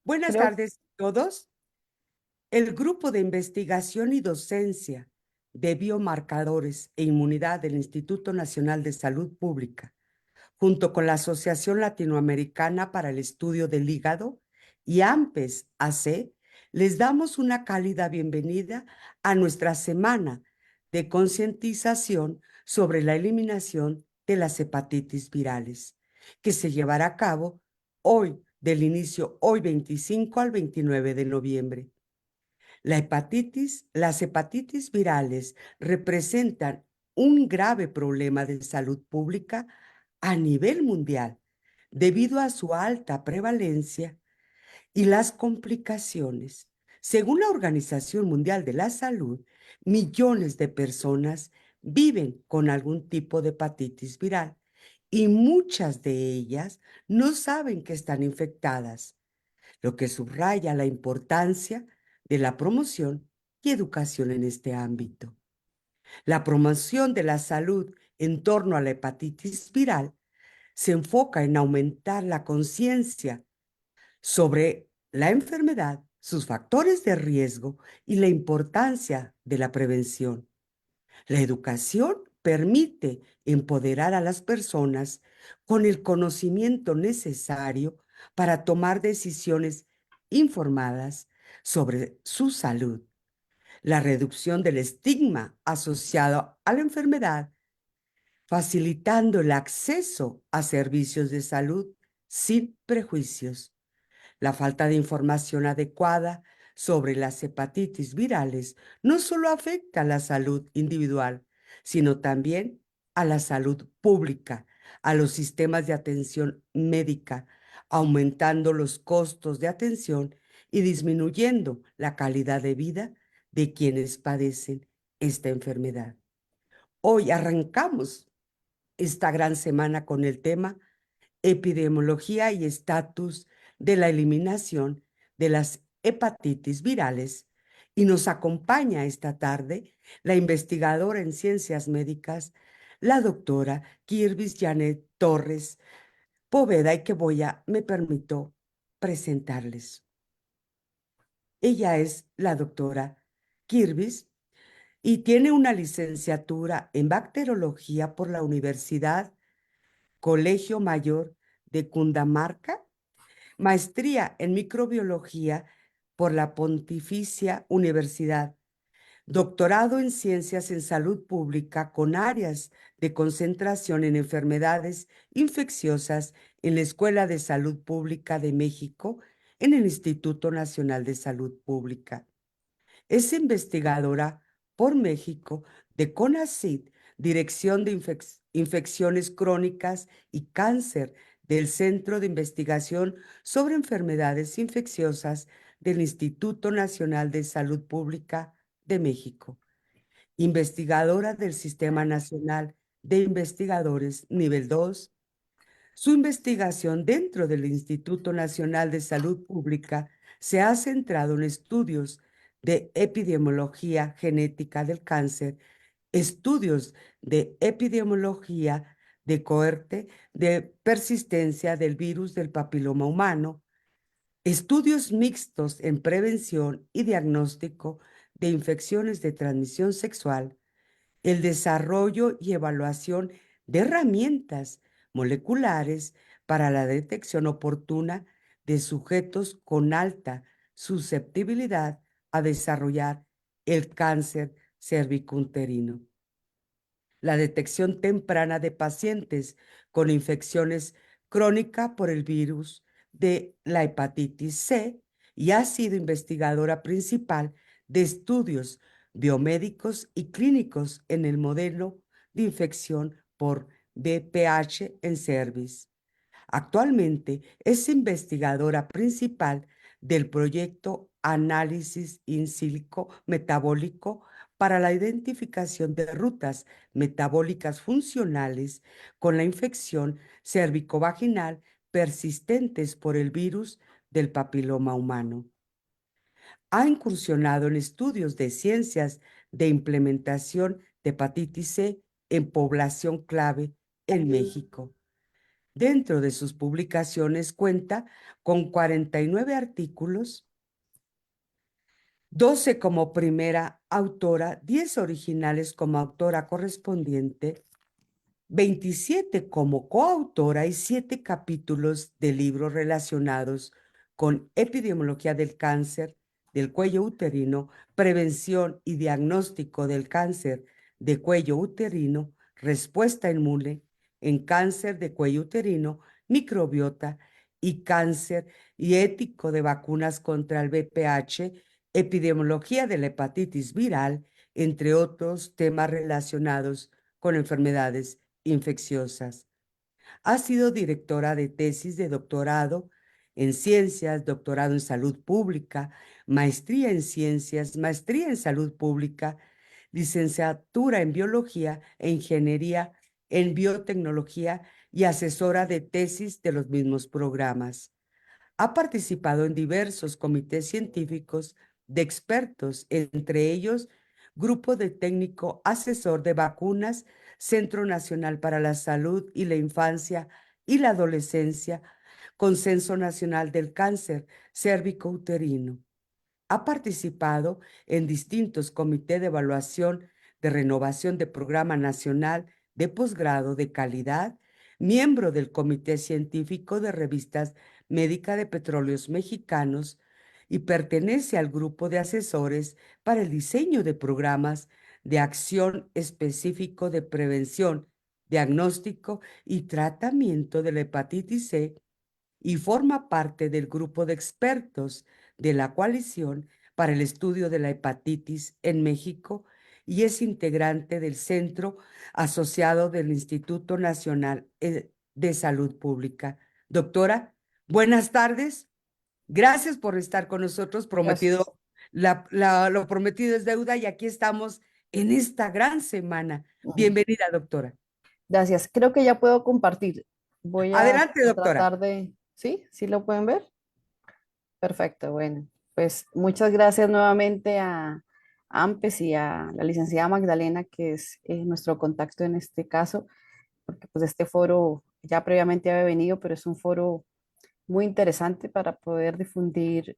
Buenas Creo, tardes a todos. El Grupo de Investigación y Docencia de Biomarcadores e Inmunidad del Instituto Nacional de Salud Pública, junto con la Asociación Latinoamericana para el Estudio del Hígado y AMPES AC, les damos una cálida bienvenida a nuestra semana de concientización sobre la eliminación de las hepatitis virales, que se llevará a cabo hoy, del inicio hoy 25 al 29 de noviembre. Las hepatitis virales representan un grave problema de salud pública a nivel mundial debido a su alta prevalencia y las complicaciones. Según la Organización Mundial de la Salud, millones de personas viven con algún tipo de hepatitis viral y muchas de ellas no saben que están infectadas, lo que subraya la importancia de la promoción y educación en este ámbito. La promoción de la salud en torno a la hepatitis viral se enfoca en aumentar la conciencia sobre la enfermedad, sus factores de riesgo y la importancia de la prevención. La educación permite empoderar a las personas con el conocimiento necesario para tomar decisiones informadas sobre su salud. La reducción del estigma asociado a la enfermedad, facilitando el acceso a servicios de salud sin prejuicios. La falta de información adecuada sobre las hepatitis virales no solo afecta a la salud individual, sino también a la salud pública, a los sistemas de atención médica, aumentando los costos de atención y disminuyendo la calidad de vida de quienes padecen esta enfermedad. Hoy arrancamos esta gran semana con el tema epidemiología y estatus de la eliminación de las hepatitis virales, y nos acompaña esta tarde la investigadora en ciencias médicas, la doctora Kirvis Janet Torres Poveda, y que me permito presentarles. Ella es la doctora Kirvis y tiene una licenciatura en bacteriología por la Universidad Colegio Mayor de Cundamarca, maestría en microbiología por la Pontificia Universidad, doctorado en ciencias en salud pública con áreas de concentración en enfermedades infecciosas en la Escuela de Salud Pública de México en el Instituto Nacional de Salud Pública. Es investigadora por México de CONACYT, Dirección de Infecciones Crónicas y Cáncer del Centro de Investigación sobre Enfermedades Infecciosas del Instituto Nacional de Salud Pública de México. Investigadora del Sistema Nacional de Investigadores Nivel 2. Su investigación dentro del Instituto Nacional de Salud Pública se ha centrado en estudios de epidemiología genética del cáncer, estudios de epidemiología de cohorte de persistencia del virus del papiloma humano, estudios mixtos en prevención y diagnóstico de infecciones de transmisión sexual, el desarrollo y evaluación de herramientas moleculares para la detección oportuna de sujetos con alta susceptibilidad a desarrollar el cáncer cervicuterino. La detección temprana de pacientes con infecciones crónicas por el virus de la hepatitis C, y ha sido investigadora principal de estudios biomédicos y clínicos en el modelo de infección por VPH en cervix. Actualmente es investigadora principal del proyecto Análisis in silico metabólico para la identificación de rutas metabólicas funcionales con la infección cervicovaginal persistentes por el virus del papiloma humano. Ha incursionado en estudios de ciencias de implementación de hepatitis C en población clave en México. Dentro de sus publicaciones cuenta con 49 artículos, 12 como primera autora, 10 originales como autora correspondiente, 27 como coautora y 7 capítulos de libros relacionados con epidemiología del cáncer del cuello uterino, prevención y diagnóstico del cáncer de cuello uterino, respuesta inmune en cáncer de cuello uterino, microbiota y cáncer y ético de vacunas contra el VPH, epidemiología de la hepatitis viral, entre otros temas relacionados con enfermedades infecciosas. Ha sido directora de tesis de doctorado en ciencias, doctorado en salud pública, maestría en ciencias, maestría en salud pública, licenciatura en biología e ingeniería en biotecnología y asesora de tesis de los mismos programas. Ha participado en diversos comités científicos de expertos, entre ellos Grupo de Técnico Asesor de Vacunas, Centro Nacional para la Salud y la Infancia y la Adolescencia, Consenso Nacional del Cáncer Cérvico-Uterino. Ha participado en distintos comités de evaluación de renovación de Programa Nacional de Posgrado de Calidad, miembro del Comité Científico de Revistas Médica de Petróleos Mexicanos y pertenece al grupo de asesores para el diseño de programas de acción específico de prevención, diagnóstico y tratamiento de la hepatitis C y forma parte del grupo de expertos de la Coalición para el Estudio de la Hepatitis en México y es integrante del Centro Asociado del Instituto Nacional de Salud Pública. Doctora, buenas tardes. Gracias por estar con nosotros. Gracias. Lo prometido es deuda y aquí estamos en esta gran semana. Ujú. Bienvenida, doctora. Gracias. Creo que ya puedo compartir. Voy Adelante, a doctora. tratar de... ¿Sí? ¿Sí lo pueden ver? Perfecto, bueno. Pues muchas gracias nuevamente a AMPES y a la licenciada Magdalena, que es nuestro contacto en este caso, porque pues este foro ya previamente había venido, pero es un foro muy interesante para poder difundir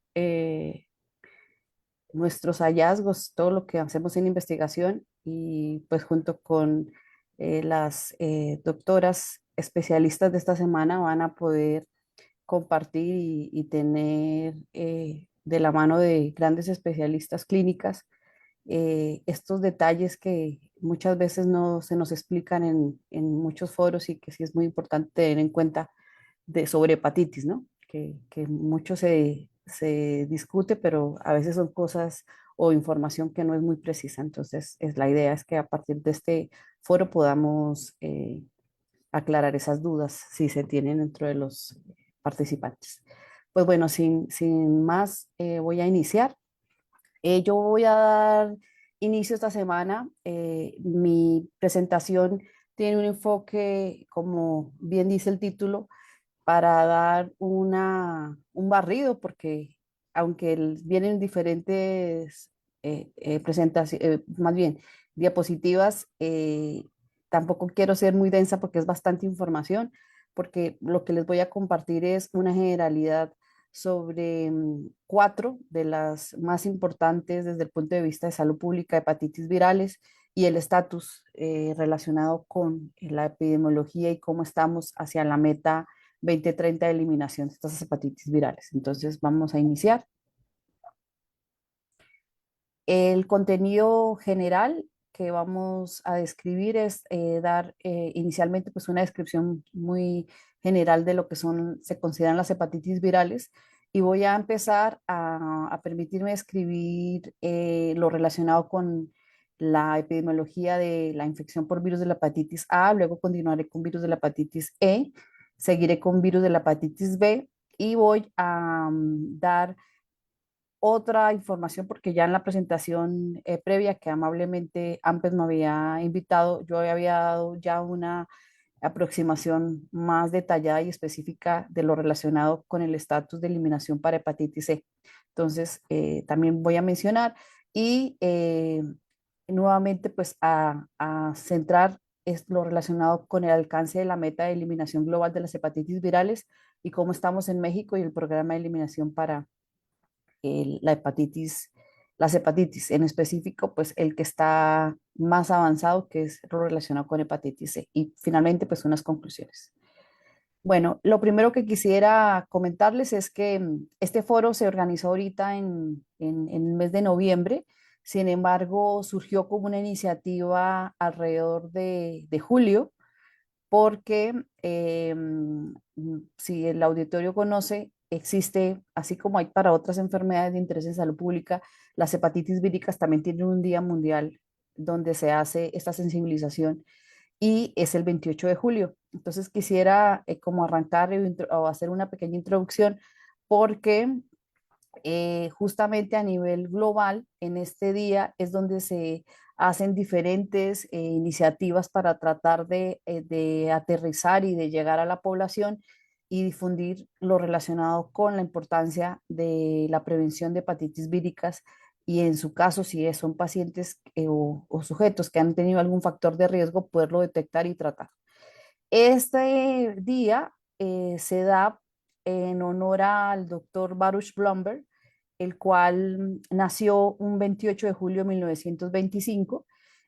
nuestros hallazgos, todo lo que hacemos en investigación y pues junto con las doctoras especialistas de esta semana van a poder compartir y tener de la mano de grandes especialistas clínicas estos detalles que muchas veces no se nos explican en muchos foros y que sí es muy importante tener en cuenta sobre hepatitis, ¿no? Que mucho se discute, pero a veces son cosas o información que no es muy precisa. Entonces, la idea es que a partir de este foro podamos aclarar esas dudas si se tienen dentro de los participantes. Pues bueno, sin más, voy a iniciar. Yo voy a dar inicio esta semana. Mi presentación tiene un enfoque, como bien dice el título, para dar un barrido, porque aunque vienen diferentes presentaciones, más bien diapositivas, tampoco quiero ser muy densa porque es bastante información, porque lo que les voy a compartir es una generalidad sobre cuatro de las más importantes desde el punto de vista de salud pública, hepatitis virales y el estatus relacionado con la epidemiología y cómo estamos hacia la meta 2030 de eliminación de estas hepatitis virales. Entonces vamos a iniciar. El contenido general que vamos a describir es dar inicialmente pues una descripción muy general de lo que son, se consideran las hepatitis virales y voy a empezar a permitirme describir lo relacionado con la epidemiología de la infección por virus de la hepatitis A, luego continuaré con virus de la hepatitis E, seguiré con virus de la hepatitis B y voy a dar otra información porque ya en la presentación previa que amablemente AMPES me había invitado, yo había dado ya una aproximación más detallada y específica de lo relacionado con el estatus de eliminación para hepatitis C. Entonces, también voy a mencionar y nuevamente pues a centrar es lo relacionado con el alcance de la meta de eliminación global de las hepatitis virales y cómo estamos en México y el programa de eliminación para la hepatitis, las hepatitis, en específico, pues el que está más avanzado, que es lo relacionado con hepatitis C. Y finalmente, pues unas conclusiones. Bueno, lo primero que quisiera comentarles es que este foro se organizó ahorita en el mes de noviembre. Sin embargo, surgió como una iniciativa alrededor de julio, porque si el auditorio conoce, existe, así como hay para otras enfermedades de interés en salud pública, las hepatitis víricas también tienen un día mundial donde se hace esta sensibilización y es el 28 de julio. Entonces quisiera como arrancar o hacer una pequeña introducción porque justamente a nivel global en este día es donde se hacen diferentes iniciativas para tratar de aterrizar y de llegar a la población y difundir lo relacionado con la importancia de la prevención de hepatitis víricas y en su caso, si son pacientes o sujetos que han tenido algún factor de riesgo, poderlo detectar y tratar. Este día se da en honor al doctor Baruch Blumberg, el cual nació un 28 de julio de 1925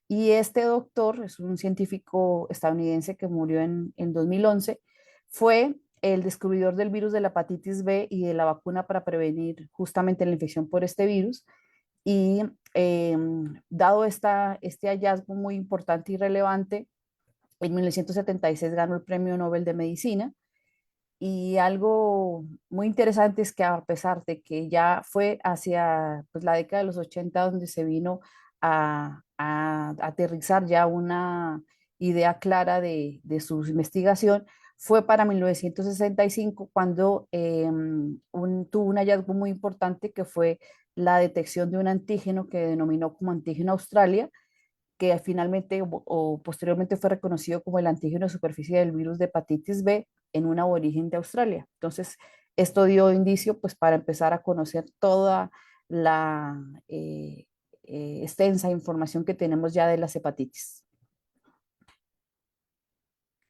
y este doctor es un científico estadounidense que murió en 2011, fue el descubridor del virus de la hepatitis B y de la vacuna para prevenir justamente la infección por este virus. Y dado este hallazgo muy importante y relevante, en 1976 ganó el Premio Nobel de Medicina y algo muy interesante es que a pesar de que ya fue hacia pues, la década de los 80 donde se vino a aterrizar ya una idea clara de su investigación, fue para 1965 cuando tuvo un hallazgo muy importante que fue la detección de un antígeno que denominó como antígeno Australia, que finalmente o posteriormente fue reconocido como el antígeno de superficie del virus de hepatitis B en un aborigen de Australia. Entonces, esto dio indicio pues para empezar a conocer toda la extensa información que tenemos ya de las hepatitis.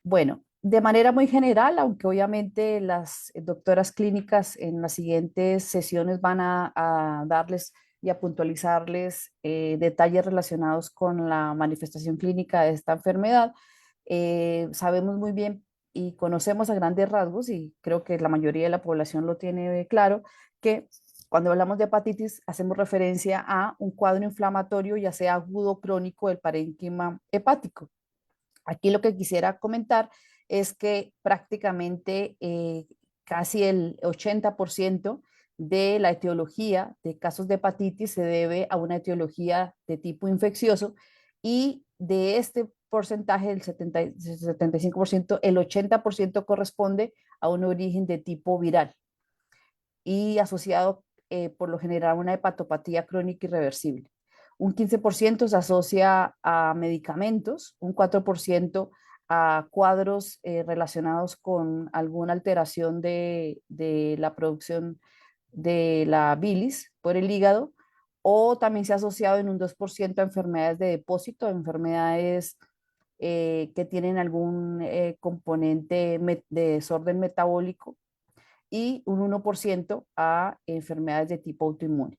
Bueno, de manera muy general, aunque obviamente las doctoras clínicas en las siguientes sesiones van a darles y a puntualizarles detalles relacionados con la manifestación clínica de esta enfermedad, sabemos muy bien y conocemos a grandes rasgos, y creo que la mayoría de la población lo tiene claro, que cuando hablamos de hepatitis hacemos referencia a un cuadro inflamatorio, ya sea agudo o crónico, del parénquima hepático. Aquí lo que quisiera comentar es que prácticamente casi el 80% de la etiología de casos de hepatitis se debe a una etiología de tipo infeccioso, y de este porcentaje del 75%, el 80% corresponde a un origen de tipo viral y asociado por lo general a una hepatopatía crónica irreversible. Un 15% se asocia a medicamentos, un 4% a cuadros relacionados con alguna alteración de la producción de la bilis por el hígado, o también se ha asociado en un 2% a enfermedades de depósito, enfermedades que tienen algún componente de desorden metabólico, y un 1% a enfermedades de tipo autoinmune.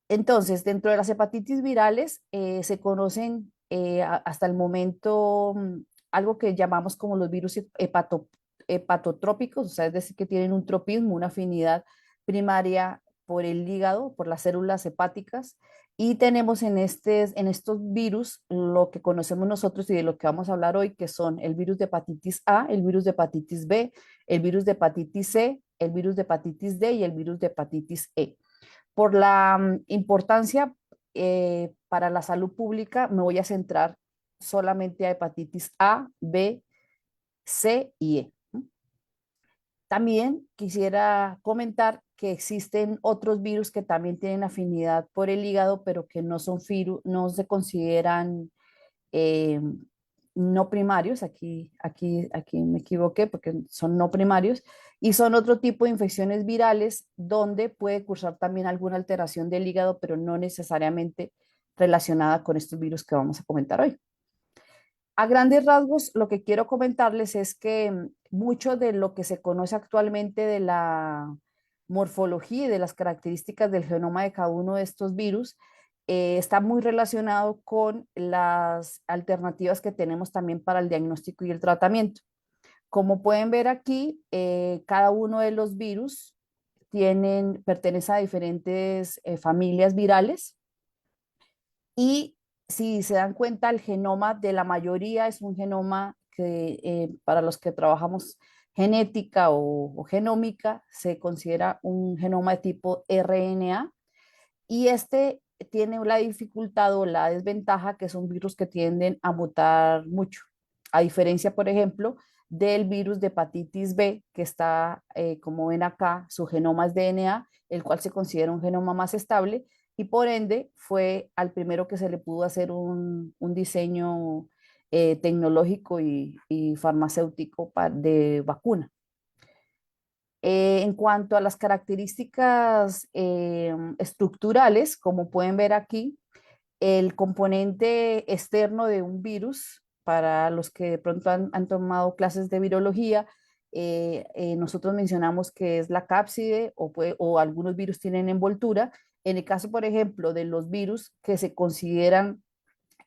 Entonces, dentro de las hepatitis virales se conocen hasta el momento algo que llamamos como los virus hepatotrópicos, o sea, es decir, que tienen un tropismo, una afinidad primaria por el hígado, por las células hepáticas, y tenemos en estos virus lo que conocemos nosotros y de lo que vamos a hablar hoy, que son el virus de hepatitis A, el virus de hepatitis B, el virus de hepatitis C, el virus de hepatitis D y el virus de hepatitis E. Por la importancia para la salud pública, me voy a centrar solamente a hepatitis A, B, C y E. También quisiera comentar que existen otros virus que también tienen afinidad por el hígado, pero que no son virus, no se consideran eh, no primarios, aquí me equivoqué porque son no primarios, y son otro tipo de infecciones virales donde puede cursar también alguna alteración del hígado, pero no necesariamente relacionada con estos virus que vamos a comentar hoy. A grandes rasgos, lo que quiero comentarles es que mucho de lo que se conoce actualmente de la morfología y de las características del genoma de cada uno de estos virus está muy relacionado con las alternativas que tenemos también para el diagnóstico y el tratamiento. Como pueden ver aquí, cada uno de los virus pertenece a diferentes familias virales y si se dan cuenta, el genoma de la mayoría es un genoma que para los que trabajamos genética o genómica se considera un genoma de tipo RNA y este tiene la dificultad o la desventaja que son virus que tienden a mutar mucho. A diferencia, por ejemplo, del virus de hepatitis B, que está, como ven acá, su genoma es DNA, el cual se considera un genoma más estable y por ende fue al primero que se le pudo hacer un diseño tecnológico y farmacéutico de vacuna. En cuanto a las características estructurales, como pueden ver aquí, el componente externo de un virus, para los que de pronto han tomado clases de virología, nosotros mencionamos que es la cápside o algunos virus tienen envoltura. En el caso, por ejemplo, de los virus que se consideran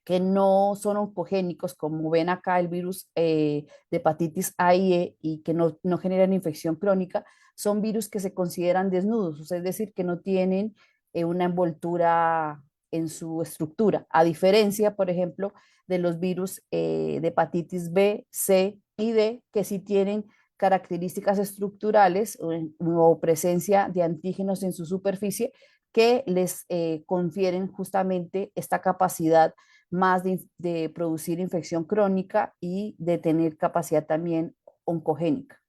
que no son oncogénicos, como ven acá el virus de hepatitis A y E, y que no generan infección crónica, son virus que se consideran desnudos, o sea, es decir, que no tienen una envoltura en su estructura, a diferencia, por ejemplo, de los virus de hepatitis B, C y D, que sí tienen características estructurales o presencia de antígenos en su superficie que les confieren justamente esta capacidad más de producir infección crónica y de tener capacidad también oncogénica.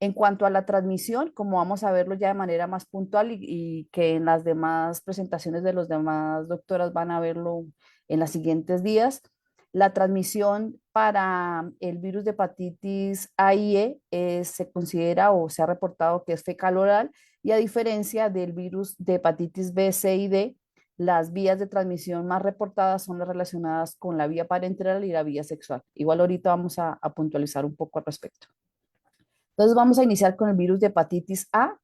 En cuanto a la transmisión, como vamos a verlo ya de manera más puntual y que en las demás presentaciones de los demás doctoras van a verlo en los siguientes días, la transmisión para el virus de hepatitis A y E se considera o se ha reportado que es fecal oral y a diferencia del virus de hepatitis B, C y D, las vías de transmisión más reportadas son las relacionadas con la vía parenteral y la vía sexual. Igual ahorita vamos a puntualizar un poco al respecto. Entonces vamos a iniciar con el virus de hepatitis A.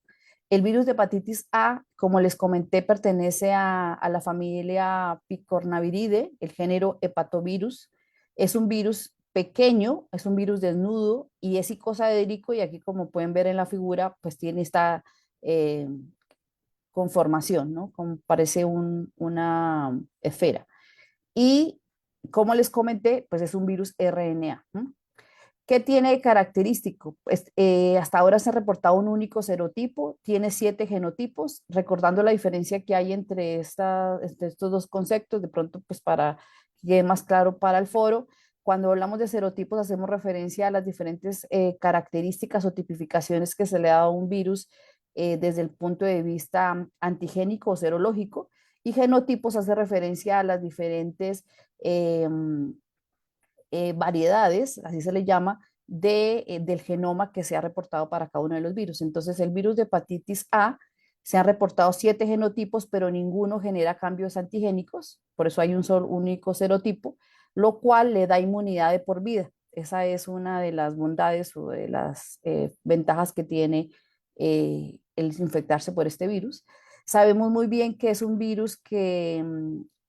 El virus de hepatitis A, como les comenté, pertenece a la familia Picornaviridae, el género hepatovirus. Es un virus pequeño, es un virus desnudo y es icosaedrico y aquí como pueden ver en la figura, pues tiene esta eh, conformación, ¿no? Como parece una esfera. Y como les comenté, pues es un virus RNA. ¿No? ¿Qué tiene de característico? Pues, hasta ahora se ha reportado un único serotipo, tiene 7 genotipos, recordando la diferencia que hay entre estos dos conceptos, de pronto pues para que quede más claro para el foro, cuando hablamos de serotipos hacemos referencia a las diferentes características o tipificaciones que se le ha dado a un virus desde el punto de vista antigénico o serológico, y genotipos hace referencia a las diferentes variedades, así se le llama, del genoma que se ha reportado para cada uno de los virus. Entonces, el virus de hepatitis A se han reportado 7 genotipos, pero ninguno genera cambios antigénicos, por eso hay un solo único serotipo, lo cual le da inmunidad de por vida. Esa es una de las bondades o de las ventajas que tiene el infectarse por este virus. Sabemos muy bien que es un virus que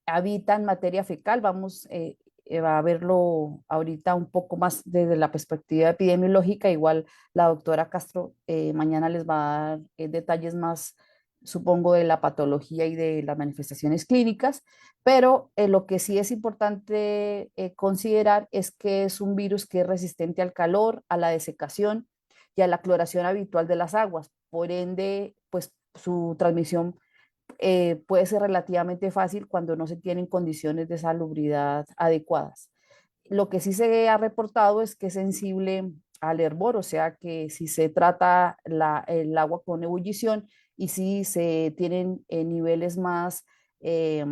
habita en materia fecal. Vamos a verlo ahorita un poco más desde la perspectiva epidemiológica. Igual la doctora Castro mañana les va a dar detalles más, supongo, de la patología y de las manifestaciones clínicas, pero lo que sí es importante considerar es que es un virus que es resistente al calor, a la desecación y a la cloración habitual de las aguas. Por ende, pues su transmisión puede ser relativamente fácil cuando no se tienen condiciones de salubridad adecuadas. Lo que sí se ha reportado es que es sensible al hervor, o sea que si se trata el agua con ebullición y si se tienen niveles más eh,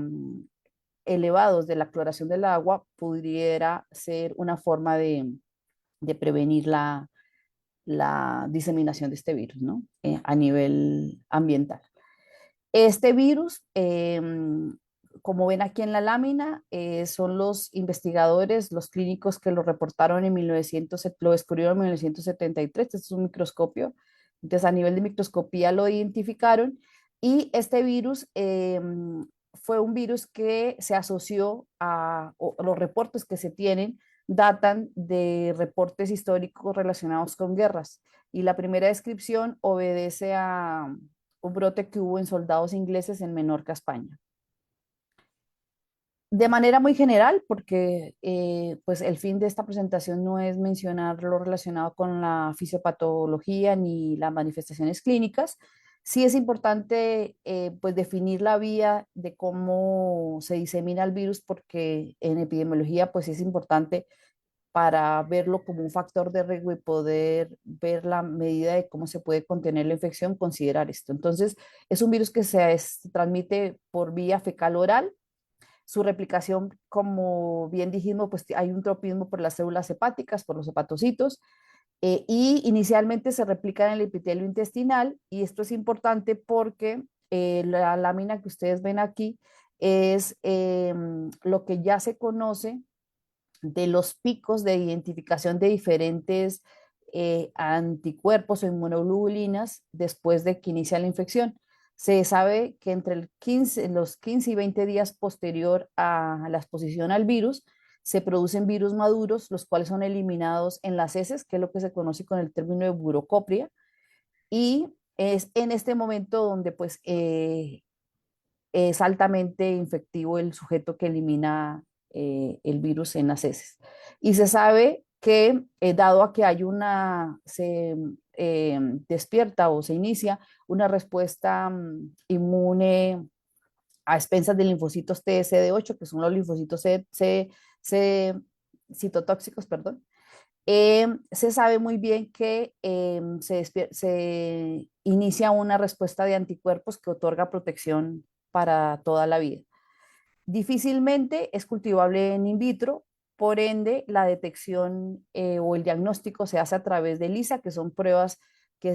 elevados de la cloración del agua, pudiera ser una forma de prevenir la diseminación de este virus, ¿no? A nivel ambiental. Este virus como ven aquí en la lámina, son los investigadores, los clínicos que lo reportaron en 1900, lo descubrieron en 1973. Este es un microscopio. Entonces, a nivel de microscopía lo identificaron y este virus fue un virus que se asoció a o los reportes que se tienen datan de reportes históricos relacionados con guerras. Y la primera descripción obedece a un brote que hubo en soldados ingleses en Menorca, España. De manera muy general, porque pues el fin de esta presentación no es mencionar lo relacionado con la fisiopatología ni las manifestaciones clínicas, sí es importante pues definir la vía de cómo se disemina el virus, porque en epidemiología pues es importante para verlo como un factor de riesgo y poder ver la medida de cómo se puede contener la infección, considerar esto. Entonces, es un virus que se transmite por vía fecal oral. Su replicación, como bien dijimos, pues hay un tropismo por las células hepáticas, por los hepatocitos, y inicialmente se replica en el epitelio intestinal, y esto es importante porque la lámina que ustedes ven aquí es lo que ya se conoce de los picos de identificación de diferentes anticuerpos o inmunoglobulinas después de que inicia la infección. Se sabe que entre los 15 y 20 días posterior a la exposición al virus, se producen virus maduros, los cuales son eliminados en las heces, que es lo que se conoce con el término de burocopria, y es en este momento donde pues es altamente infectivo el sujeto que elimina el virus en las heces. Y se sabe que, dado a que hay se despierta o se inicia una respuesta inmune a expensas de linfocitos TSD8, que son los linfocitos citotóxicos, perdón, se sabe muy bien que se inicia una respuesta de anticuerpos que otorga protección para toda la vida. Difícilmente es cultivable en in vitro, por ende la detección o el diagnóstico se hace a través de ELISA, que son pruebas que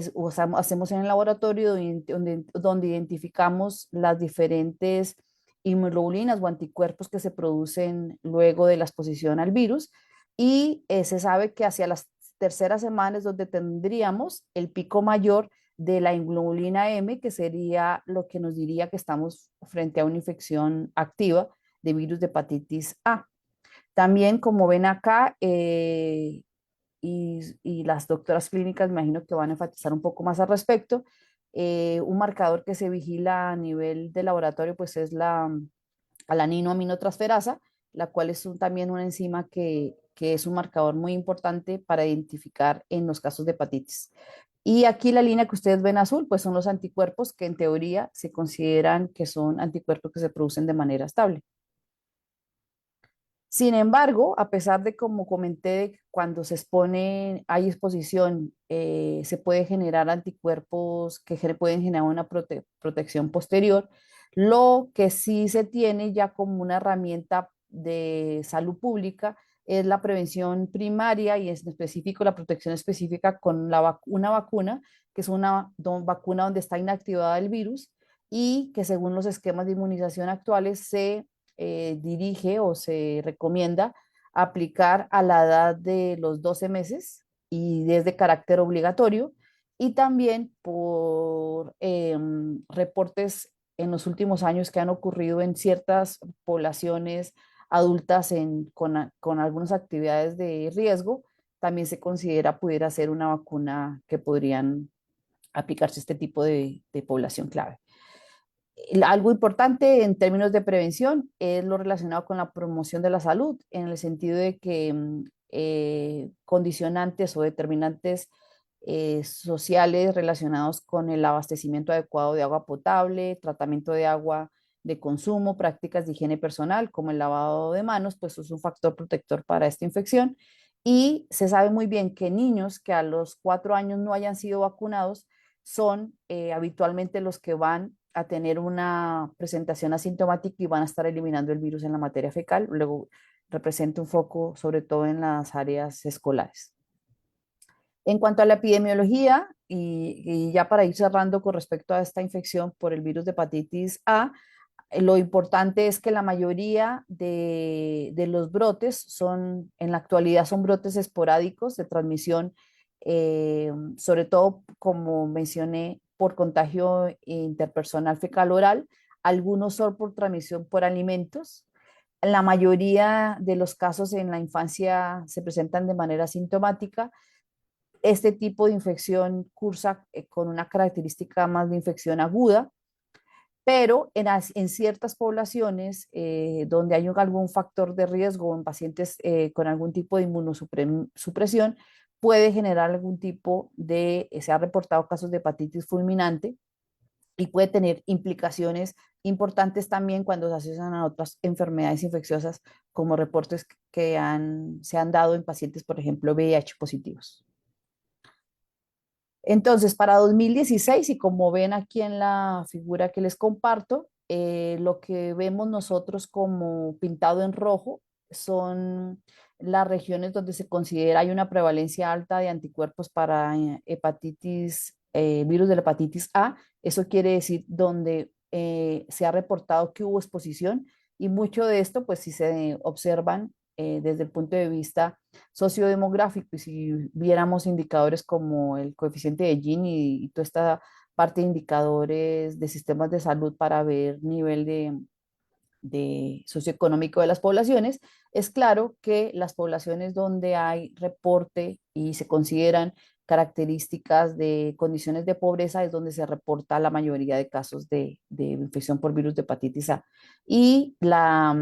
hacemos en el laboratorio donde identificamos las diferentes inmunoglobulinas o anticuerpos que se producen luego de la exposición al virus, y se sabe que hacia las terceras semanas es donde tendríamos el pico mayor de la inmunoglobulina M, que sería lo que nos diría que estamos frente a una infección activa de virus de hepatitis A. También, como ven acá, y las doctoras clínicas me imagino que van a enfatizar un poco más al respecto, un marcador que se vigila a nivel de laboratorio pues es la alaninoaminotransferasa, la cual es también una enzima que es un marcador muy importante para identificar en los casos de hepatitis. Y aquí la línea que ustedes ven azul, pues son los anticuerpos que en teoría se consideran que son anticuerpos que se producen de manera estable. Sin embargo, a pesar de, como comenté, cuando se expone, hay exposición, se puede generar anticuerpos que pueden generar una protección posterior, lo que sí se tiene ya como una herramienta de salud pública es la prevención primaria y en específico la protección específica con una vacuna, que es una vacuna donde está inactivada el virus y que según los esquemas de inmunización actuales se dirige o se recomienda aplicar a la edad de los 12 meses y es de carácter obligatorio, y también por reportes en los últimos años que han ocurrido en ciertas poblaciones adultas con algunas actividades de riesgo, también se considera pudiera ser una vacuna que podrían aplicarse a este tipo de población clave. Algo importante en términos de prevención es lo relacionado con la promoción de la salud, en el sentido de que condicionantes o determinantes sociales relacionados con el abastecimiento adecuado de agua potable, tratamiento de agua de consumo, prácticas de higiene personal, como el lavado de manos, pues es un factor protector para esta infección. Y se sabe muy bien que niños que a los 4 años no hayan sido vacunados son habitualmente los que van a tener una presentación asintomática y van a estar eliminando el virus en la materia fecal. Luego representa un foco sobre todo en las áreas escolares. En cuanto a la epidemiología, y ya para ir cerrando con respecto a esta infección por el virus de hepatitis A, Lo importante es que la mayoría de los brotes son, en la actualidad, son brotes esporádicos de transmisión, sobre todo, como mencioné, por contagio interpersonal fecal-oral. Algunos son por transmisión por alimentos. La mayoría de los casos en la infancia se presentan de manera sintomática. Este tipo de infección cursa con una característica más de infección aguda, pero en ciertas poblaciones donde hay algún factor de riesgo en pacientes con algún tipo de inmunosupresión, puede generar algún tipo de, se ha reportado casos de hepatitis fulminante y puede tener implicaciones importantes también cuando se asocian a otras enfermedades infecciosas, como reportes que se han dado en pacientes, por ejemplo, VIH positivos. Entonces, para 2016, y como ven aquí en la figura que les comparto, lo que vemos nosotros como pintado en rojo son las regiones donde se considera hay una prevalencia alta de anticuerpos para hepatitis, virus de la hepatitis A. Eso quiere decir donde se ha reportado que hubo exposición, y mucho de esto, pues si se observan desde el punto de vista sociodemográfico, y si viéramos indicadores como el coeficiente de Gini y toda esta parte de indicadores de sistemas de salud para ver nivel de socioeconómico de las poblaciones, es claro que las poblaciones donde hay reporte y se consideran características de condiciones de pobreza es donde se reporta la mayoría de casos de infección por virus de hepatitis A. Y la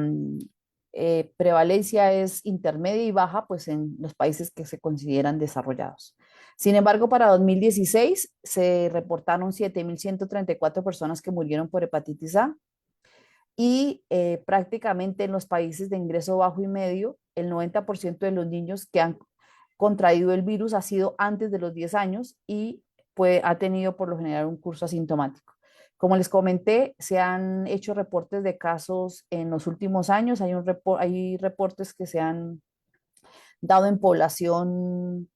prevalencia es intermedia y baja, pues en los países que se consideran desarrollados. Sin embargo, para 2016 se reportaron 7.134 personas que murieron por hepatitis A, y prácticamente en los países de ingreso bajo y medio, el 90% de los niños que han contraído el virus ha sido antes de los 10 años y ha tenido por lo general un curso asintomático. Como les comenté, se han hecho reportes de casos en los últimos años. Hay reportes que se han dado en población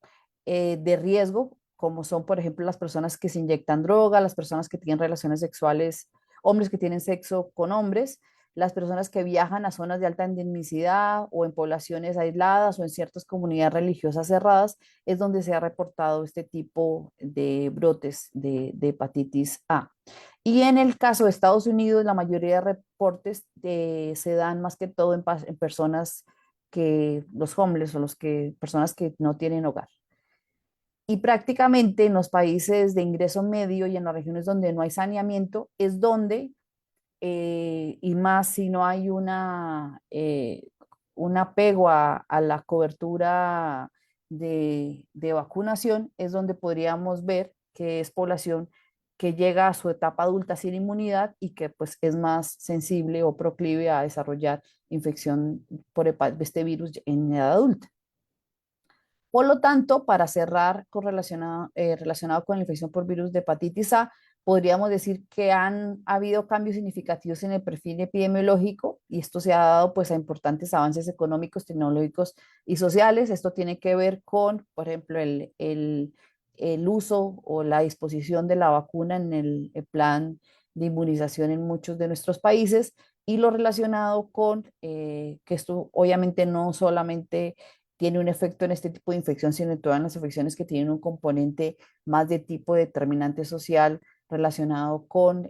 de riesgo, como son, por ejemplo, las personas que se inyectan droga, las personas que tienen relaciones sexuales, hombres que tienen sexo con hombres, las personas que viajan a zonas de alta endemicidad o en poblaciones aisladas o en ciertas comunidades religiosas cerradas, es donde se ha reportado este tipo de brotes de hepatitis A. Y en el caso de Estados Unidos, la mayoría de reportes se dan más que todo en personas que los homeless o personas que no tienen hogar. Y prácticamente en los países de ingreso medio y en las regiones donde no hay saneamiento es donde, y más si no hay un apego a la cobertura de vacunación, es donde podríamos ver que es población que llega a su etapa adulta sin inmunidad y que pues es más sensible o proclive a desarrollar infección por este virus en edad adulta. Por lo tanto, para cerrar relacionado con la infección por virus de hepatitis A, podríamos decir que han habido cambios significativos en el perfil epidemiológico, y esto se ha dado pues a importantes avances económicos, tecnológicos y sociales. Esto tiene que ver con, por ejemplo, el uso o la disposición de la vacuna en el plan de inmunización en muchos de nuestros países, y lo relacionado con que esto obviamente no solamente tiene un efecto en este tipo de infección, sino en todas las infecciones que tienen un componente más de tipo determinante social relacionado con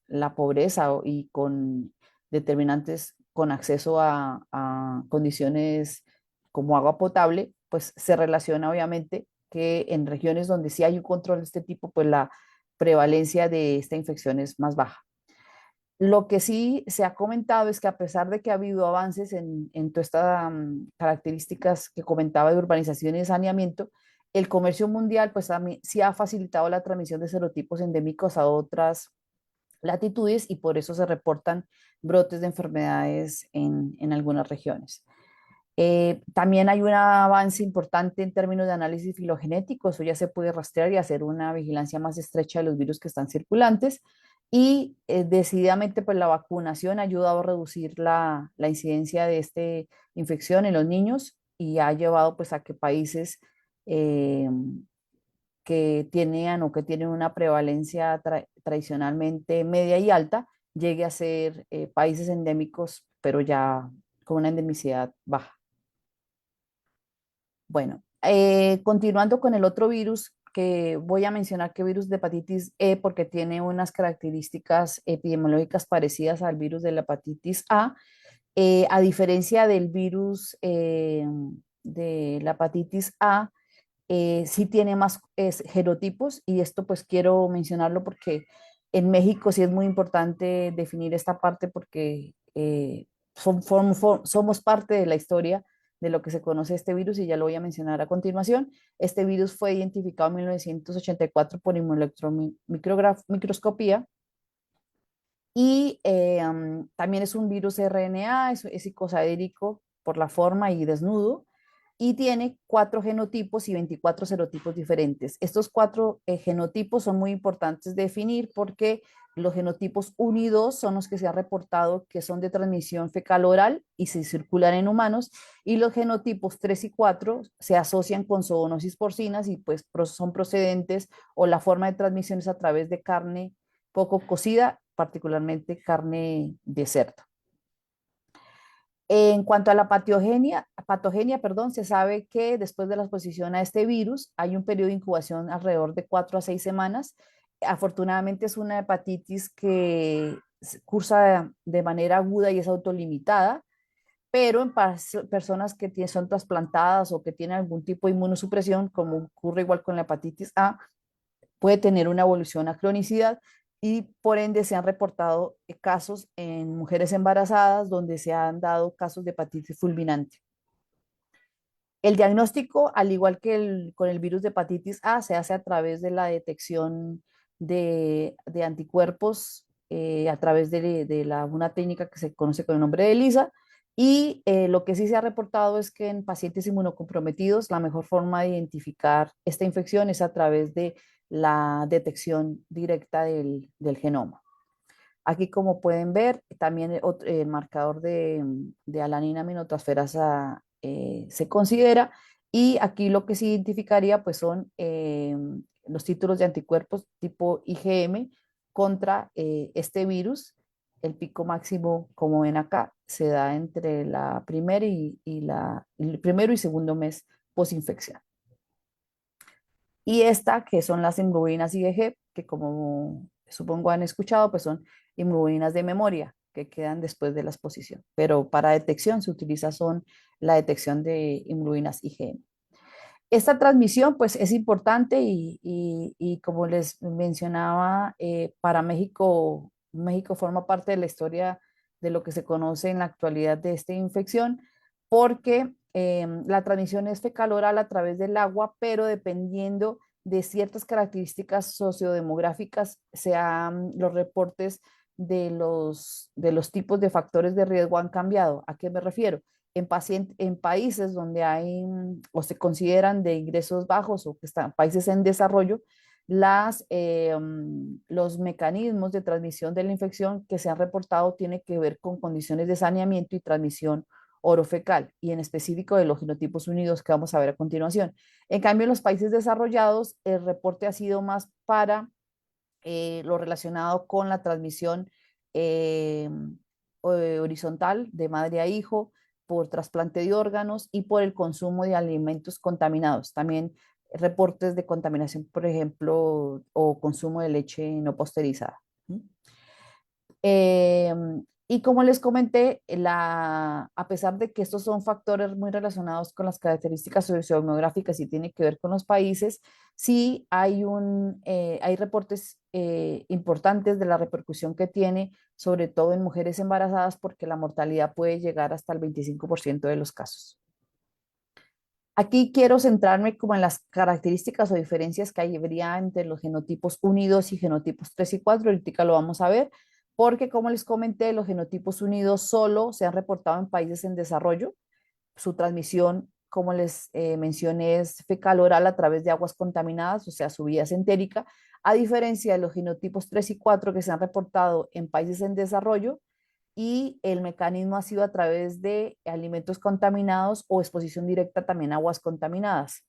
la pobreza y con determinantes con acceso a condiciones como agua potable, pues se relaciona obviamente que en regiones donde sí hay un control de este tipo, pues la prevalencia de esta infección es más baja. Lo que sí se ha comentado es que a pesar de que ha habido avances en todas estas características que comentaba de urbanización y de saneamiento, el comercio mundial pues sí ha facilitado la transmisión de serotipos endémicos a otras latitudes, y por eso se reportan brotes de enfermedades en algunas regiones. También hay un avance importante en términos de análisis filogenético. Eso ya se puede rastrear y hacer una vigilancia más estrecha de los virus que están circulantes. Y decididamente, pues la vacunación ha ayudado a reducir la incidencia de esta infección en los niños, y ha llevado pues a que países eh, que tenían o que tienen una prevalencia tradicionalmente media y alta, llegue a ser países endémicos, pero ya con una endemicidad baja. Bueno, continuando con el otro virus que voy a mencionar, que virus de hepatitis E, porque tiene unas características epidemiológicas parecidas al virus de la hepatitis A. A diferencia del virus de la hepatitis A, sí tiene más genotipos, y esto pues quiero mencionarlo porque en México sí es muy importante definir esta parte, porque somos parte de la historia de lo que se conoce este virus, y ya lo voy a mencionar a continuación. Este virus fue identificado en 1984 por inmunoelectromicroscopía, y también es un virus RNA, es icosahédrico por la forma y desnudo, y tiene 4 genotipos y 24 serotipos diferentes. Estos 4 genotipos son muy importantes de definir, porque los genotipos 1 y 2 son los que se ha reportado que son de transmisión fecal oral y se circulan en humanos, y los genotipos 3 y 4 se asocian con zoonosis porcinas y pues son procedentes, o la forma de transmisión es a través de carne poco cocida, particularmente carne de cerdo. En cuanto a la patogenia, se sabe que después de la exposición a este virus hay un periodo de incubación alrededor de 4 a 6 semanas. Afortunadamente es una hepatitis que cursa de manera aguda y es autolimitada, pero en personas que son trasplantadas o que tienen algún tipo de inmunosupresión, como ocurre igual con la hepatitis A, puede tener una evolución a cronicidad, y por ende se han reportado casos en mujeres embarazadas donde se han dado casos de hepatitis fulminante. El diagnóstico, al igual que con el virus de hepatitis A, se hace a través de la detección de anticuerpos a través de una técnica que se conoce con el nombre de ELISA. Y lo que sí se ha reportado es que en pacientes inmunocomprometidos la mejor forma de identificar esta infección es a través de la detección directa del genoma. Aquí, como pueden ver, también el marcador de alanina aminotransferasa se considera, y aquí lo que se identificaría pues son los títulos de anticuerpos tipo IgM contra este virus. El pico máximo, como ven acá, se da entre la primera el primero y segundo mes posinfección. Y esta, que son las hemoglobinas IgG, que como supongo han escuchado, pues son hemoglobinas de memoria que quedan después de la exposición. Pero para detección se utiliza son la detección de hemoglobinas IgM. Esta transmisión pues es importante, y como les mencionaba, para México, México forma parte de la historia de lo que se conoce en la actualidad de esta infección, porque la transmisión es fecal oral a través del agua, pero dependiendo de ciertas características sociodemográficas, sean los reportes de los tipos de factores de riesgo han cambiado. ¿A qué me refiero? En países donde hay o se consideran de ingresos bajos, o que están países en desarrollo, los mecanismos de transmisión de la infección que se han reportado tienen que ver con condiciones de saneamiento y transmisión orofecal, y en específico de los genotipos unidos que vamos a ver a continuación. En cambio, en los países desarrollados, el reporte ha sido más para lo relacionado con la transmisión eh, horizontal de madre a hijo, por trasplante de órganos y por el consumo de alimentos contaminados. También reportes de contaminación, por ejemplo, o consumo de leche no pasteurizada. Eh, y como les comenté, a pesar de que estos son factores muy relacionados con las características sociodemográficas y tiene que ver con los países, sí hay reportes importantes de la repercusión que tiene, sobre todo en mujeres embarazadas, porque la mortalidad puede llegar hasta el 25% de los casos. Aquí quiero centrarme como en las características o diferencias que habría entre los genotipos 1 y 2 y genotipos 3 y 4. Ahorita lo vamos a ver, porque como les comenté, los genotipos 1 y 2 solo se han reportado en países en desarrollo. Su transmisión, como les mencioné, es fecal oral a través de aguas contaminadas, o sea, su vía es entérica, a diferencia de los genotipos 3 y 4 que se han reportado en países en desarrollo, y el mecanismo ha sido a través de alimentos contaminados o exposición directa también a aguas contaminadas.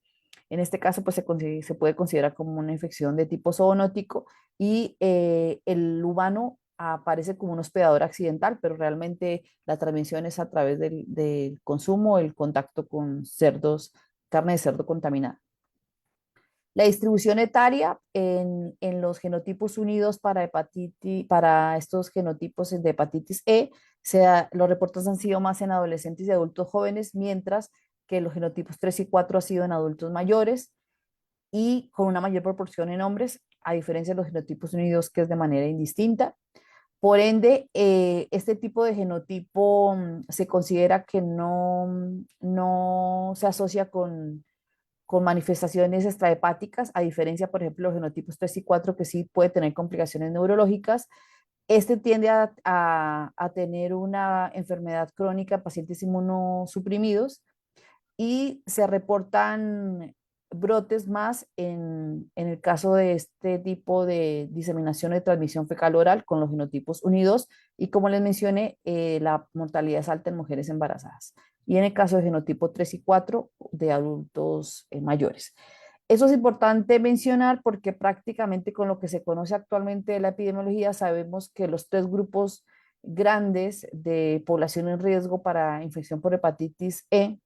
En este caso, pues se puede considerar como una infección de tipo zoonótico, y el humano aparece como un hospedador accidental, pero realmente la transmisión es a través del consumo, el contacto con cerdos, carne de cerdo contaminada. La distribución etaria en los genotipos unidos para estos genotipos de hepatitis E, los reportes han sido más en adolescentes y adultos jóvenes, mientras que los genotipos 3 y 4 ha sido en adultos mayores y con una mayor proporción en hombres, a diferencia de los genotipos unidos, que es de manera indistinta. Por ende, este tipo de genotipo se considera que no se asocia con manifestaciones extrahepáticas, a diferencia, por ejemplo, los genotipos 3 y 4, que sí puede tener complicaciones neurológicas. Este tiende a tener una enfermedad crónica en pacientes inmunosuprimidos y se reportan brotes más en el caso de este tipo de diseminación de transmisión fecal oral con los genotipos unidos y como les mencioné, la mortalidad es alta en mujeres embarazadas y en el caso de genotipo 3 y 4 de adultos mayores. Eso es importante mencionar porque prácticamente con lo que se conoce actualmente de la epidemiología sabemos que los tres grupos grandes de población en riesgo para infección por hepatitis E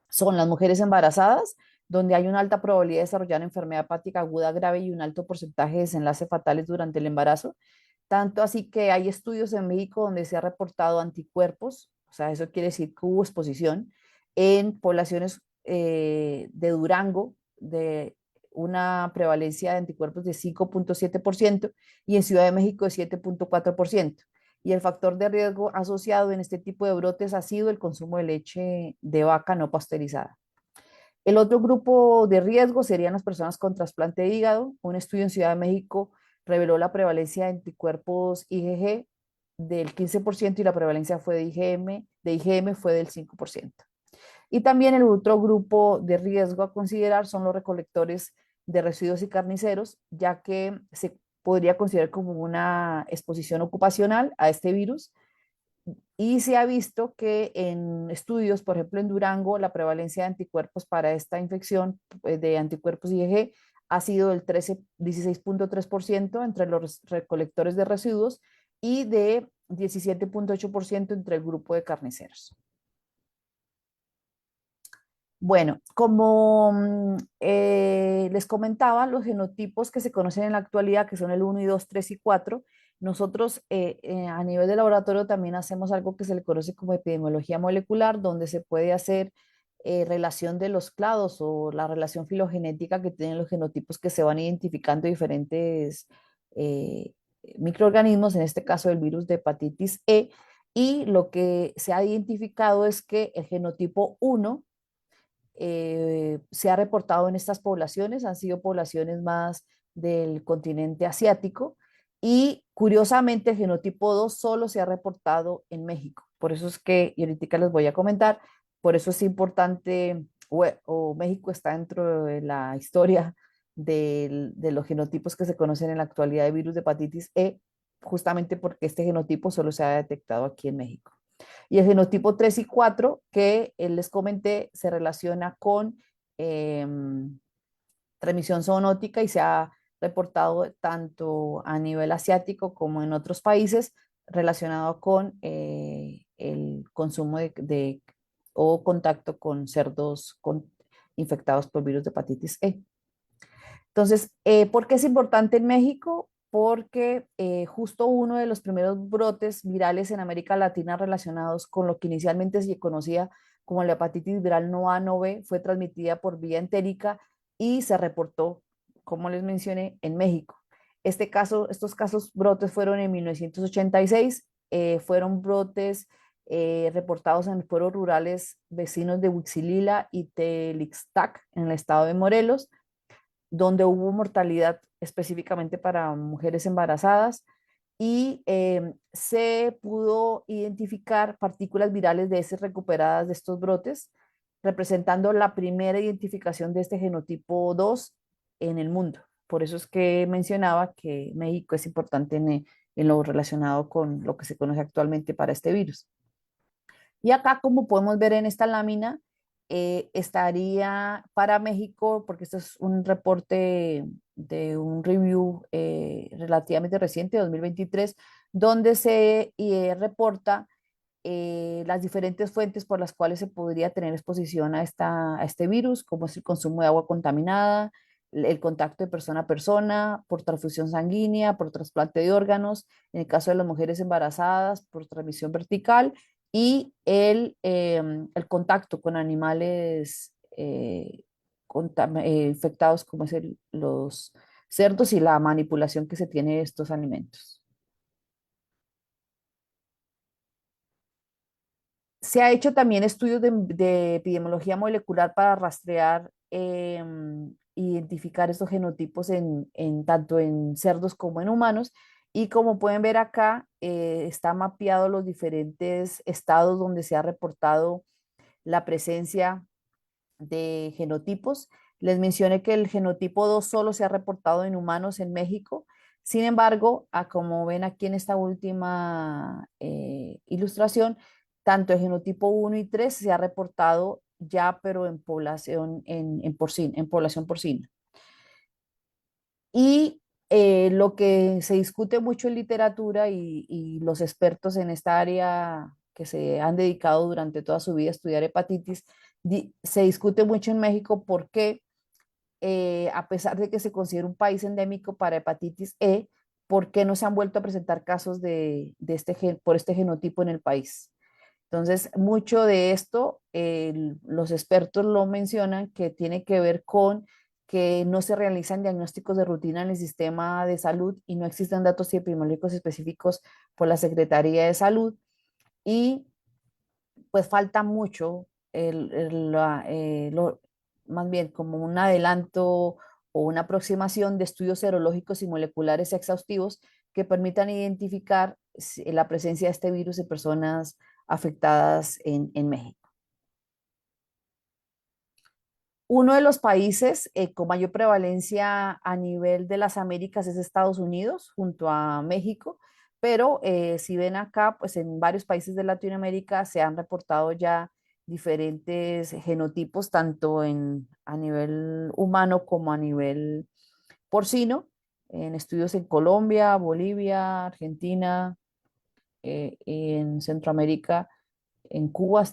son las mujeres embarazadas, donde hay una alta probabilidad de desarrollar enfermedad hepática aguda grave y un alto porcentaje de desenlaces fatales durante el embarazo. Tanto así que hay estudios en México donde se ha reportado anticuerpos, o sea, eso quiere decir que hubo exposición en poblaciones de Durango de una prevalencia de anticuerpos de 5,7% y en Ciudad de México de 7,4%. Y el factor de riesgo asociado en este tipo de brotes ha sido el consumo de leche de vaca no pasteurizada. El otro grupo de riesgo serían las personas con trasplante de hígado. Un estudio en Ciudad de México reveló la prevalencia de anticuerpos IgG del 15% y la prevalencia fue de IgM fue del 5%. Y también el otro grupo de riesgo a considerar son los recolectores de residuos y carniceros, ya que se podría considerar como una exposición ocupacional a este virus. Y se ha visto que en estudios, por ejemplo en Durango, la prevalencia de anticuerpos para esta infección de anticuerpos IgG ha sido del 16,3% entre los recolectores de residuos y de 17,8% entre el grupo de carniceros. Bueno, como les comentaba, los genotipos que se conocen en la actualidad, que son el 1 y 2, 3 y 4, nosotros a nivel de laboratorio también hacemos algo que se le conoce como epidemiología molecular, donde se puede hacer relación de los clados o la relación filogenética que tienen los genotipos que se van identificando diferentes eh, microorganismos, en este caso el virus de hepatitis E, y lo que se ha identificado es que el genotipo 1 se ha reportado en estas poblaciones, han sido poblaciones más del continente asiático y curiosamente el genotipo 2 solo se ha reportado en México. Por eso es que, y ahorita les voy a comentar, por eso es importante, o México está dentro de la historia de los genotipos que se conocen en la actualidad de virus de hepatitis E, justamente porque este genotipo solo se ha detectado aquí en México. Y el genotipo 3 y 4 que les comenté, se relaciona con eh, transmisión zoonótica y se ha reportado tanto a nivel asiático como en otros países relacionado con el consumo o contacto con cerdos infectados por virus de hepatitis E. Entonces, ¿por qué es importante en México? Porque justo uno de los primeros brotes virales en América Latina relacionados con lo que inicialmente se conocía como la hepatitis viral no A, no B, fue transmitida por vía entérica y se reportó, como les mencioné, en México. Estos casos brotes fueron en 1986, fueron brotes reportados en pueblos rurales vecinos de Huixilila y Telixtac, en el estado de Morelos, donde hubo mortalidad específicamente para mujeres embarazadas y se pudo identificar partículas virales de heces recuperadas de estos brotes, representando la primera identificación de este genotipo 2 en el mundo. Por eso es que mencionaba que México es importante en lo relacionado con lo que se conoce actualmente para este virus. Y acá, como podemos ver en esta lámina, estaría para México, porque esto es un reporte de un review relativamente reciente, 2023, donde se reporta las diferentes fuentes por las cuales se podría tener exposición a este virus, como es el consumo de agua contaminada, el contacto de persona a persona, por transfusión sanguínea, por trasplante de órganos, en el caso de las mujeres embarazadas, por transmisión vertical, y el contacto con animales infectados, como es los cerdos, y la manipulación que se tiene de estos alimentos. Se ha hecho también estudios de epidemiología molecular para rastrear, identificar estos genotipos tanto en cerdos como en humanos. Y como pueden ver acá, está mapeado los diferentes estados donde se ha reportado la presencia de genotipos. Les mencioné que el genotipo 2 solo se ha reportado en humanos en México. Sin embargo, como ven aquí en esta última ilustración, tanto el genotipo 1 y 3 se ha reportado ya, pero en población, en población porcina. Y lo que se discute mucho en literatura y los expertos en esta área que se han dedicado durante toda su vida a estudiar hepatitis, se discute mucho en México porque a pesar de que se considera un país endémico para hepatitis E, ¿por qué no se han vuelto a presentar casos por este genotipo en el país? Entonces, mucho de esto, los expertos lo mencionan que tiene que ver con que no se realizan diagnósticos de rutina en el sistema de salud y no existen datos epidemiológicos específicos por la Secretaría de Salud, y pues falta mucho, más bien como un adelanto o una aproximación de estudios serológicos y moleculares exhaustivos que permitan identificar la presencia de este virus en personas afectadas en México. Uno de los países con mayor prevalencia a nivel de las Américas es Estados Unidos, junto a México, pero si ven acá, pues en varios países de Latinoamérica se han reportado ya diferentes genotipos, tanto a nivel humano como a nivel porcino, en estudios en Colombia, Bolivia, Argentina, en Centroamérica, en Cuba,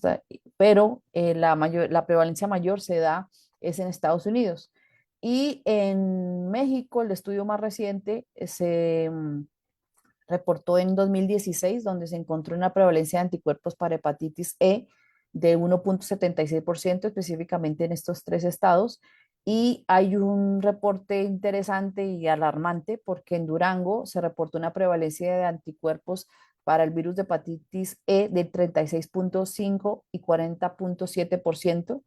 pero la prevalencia mayor se da es en Estados Unidos. Y en México, el estudio más reciente se reportó en 2016, donde se encontró una prevalencia de anticuerpos para hepatitis E de 1,76%, específicamente en estos tres estados. Y hay un reporte interesante y alarmante porque en Durango se reportó una prevalencia de anticuerpos para el virus de hepatitis E de 36,5 y 40,7%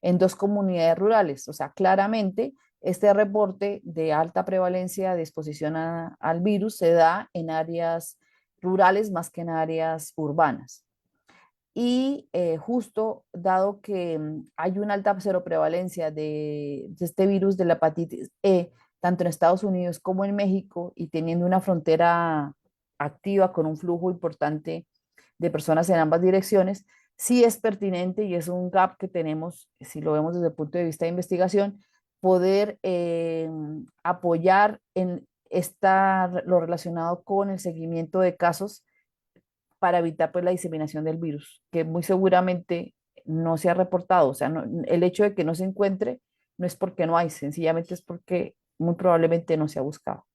en dos comunidades rurales. O sea, claramente este reporte de alta prevalencia de exposición al virus se da en áreas rurales más que en áreas urbanas. Y justo dado que hay una alta seroprevalencia de este virus de la hepatitis E, tanto en Estados Unidos como en México, y teniendo una frontera activa con un flujo importante de personas en ambas direcciones, sí es pertinente y es un gap que tenemos, si lo vemos desde el punto de vista de investigación, poder apoyar en lo relacionado con el seguimiento de casos para evitar pues la diseminación del virus, que muy seguramente no se ha reportado. O sea, el hecho de que no se encuentre no es porque no hay, sencillamente es porque muy probablemente no se ha buscado.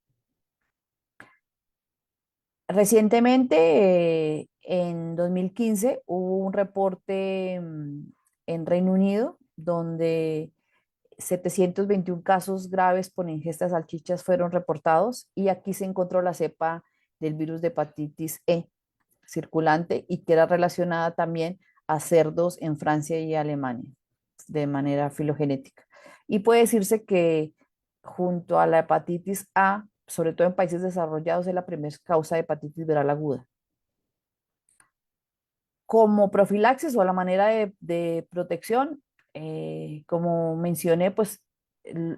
Recientemente, en 2015, hubo un reporte en Reino Unido donde 721 casos graves por ingesta de salchichas fueron reportados, y aquí se encontró la cepa del virus de hepatitis E circulante y que era relacionada también a cerdos en Francia y Alemania de manera filogenética. Y puede decirse que junto a la hepatitis A, sobre todo en países desarrollados, es la primera causa de hepatitis viral aguda. Como profilaxis o la manera de protección, como mencioné, pues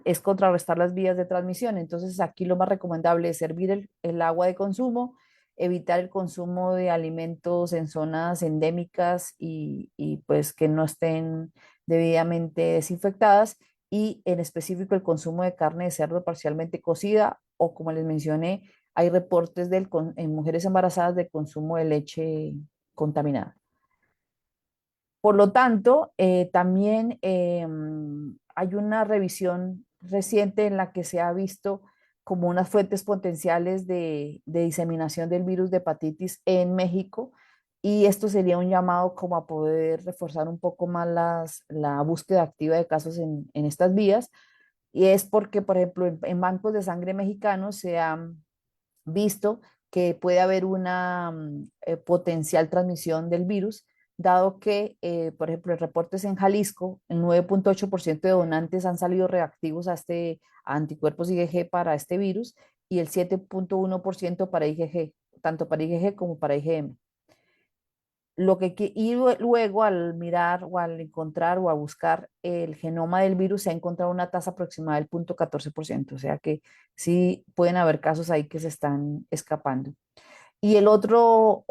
es contrarrestar las vías de transmisión. Entonces aquí lo más recomendable es hervir el agua de consumo, evitar el consumo de alimentos en zonas endémicas y pues que no estén debidamente desinfectadas, y en específico el consumo de carne de cerdo parcialmente cocida o, como les mencioné, hay reportes en mujeres embarazadas de consumo de leche contaminada. Por lo tanto, también hay una revisión reciente en la que se ha visto como unas fuentes potenciales de diseminación del virus de hepatitis en México, y esto sería un llamado como a poder reforzar un poco más la búsqueda activa de casos en estas vías, y es porque, por ejemplo, en bancos de sangre mexicanos se ha visto que puede haber una potencial transmisión del virus, dado que, por ejemplo, en reportes en Jalisco, el 9,8% de donantes han salido reactivos a anticuerpos IgG para este virus, y el 7,1% para IgG, tanto para IgG como para IgM. Y luego al mirar o al encontrar o a buscar el genoma del virus, se ha encontrado una tasa aproximada del 0,14%, o sea que sí pueden haber casos ahí que se están escapando. Y el otro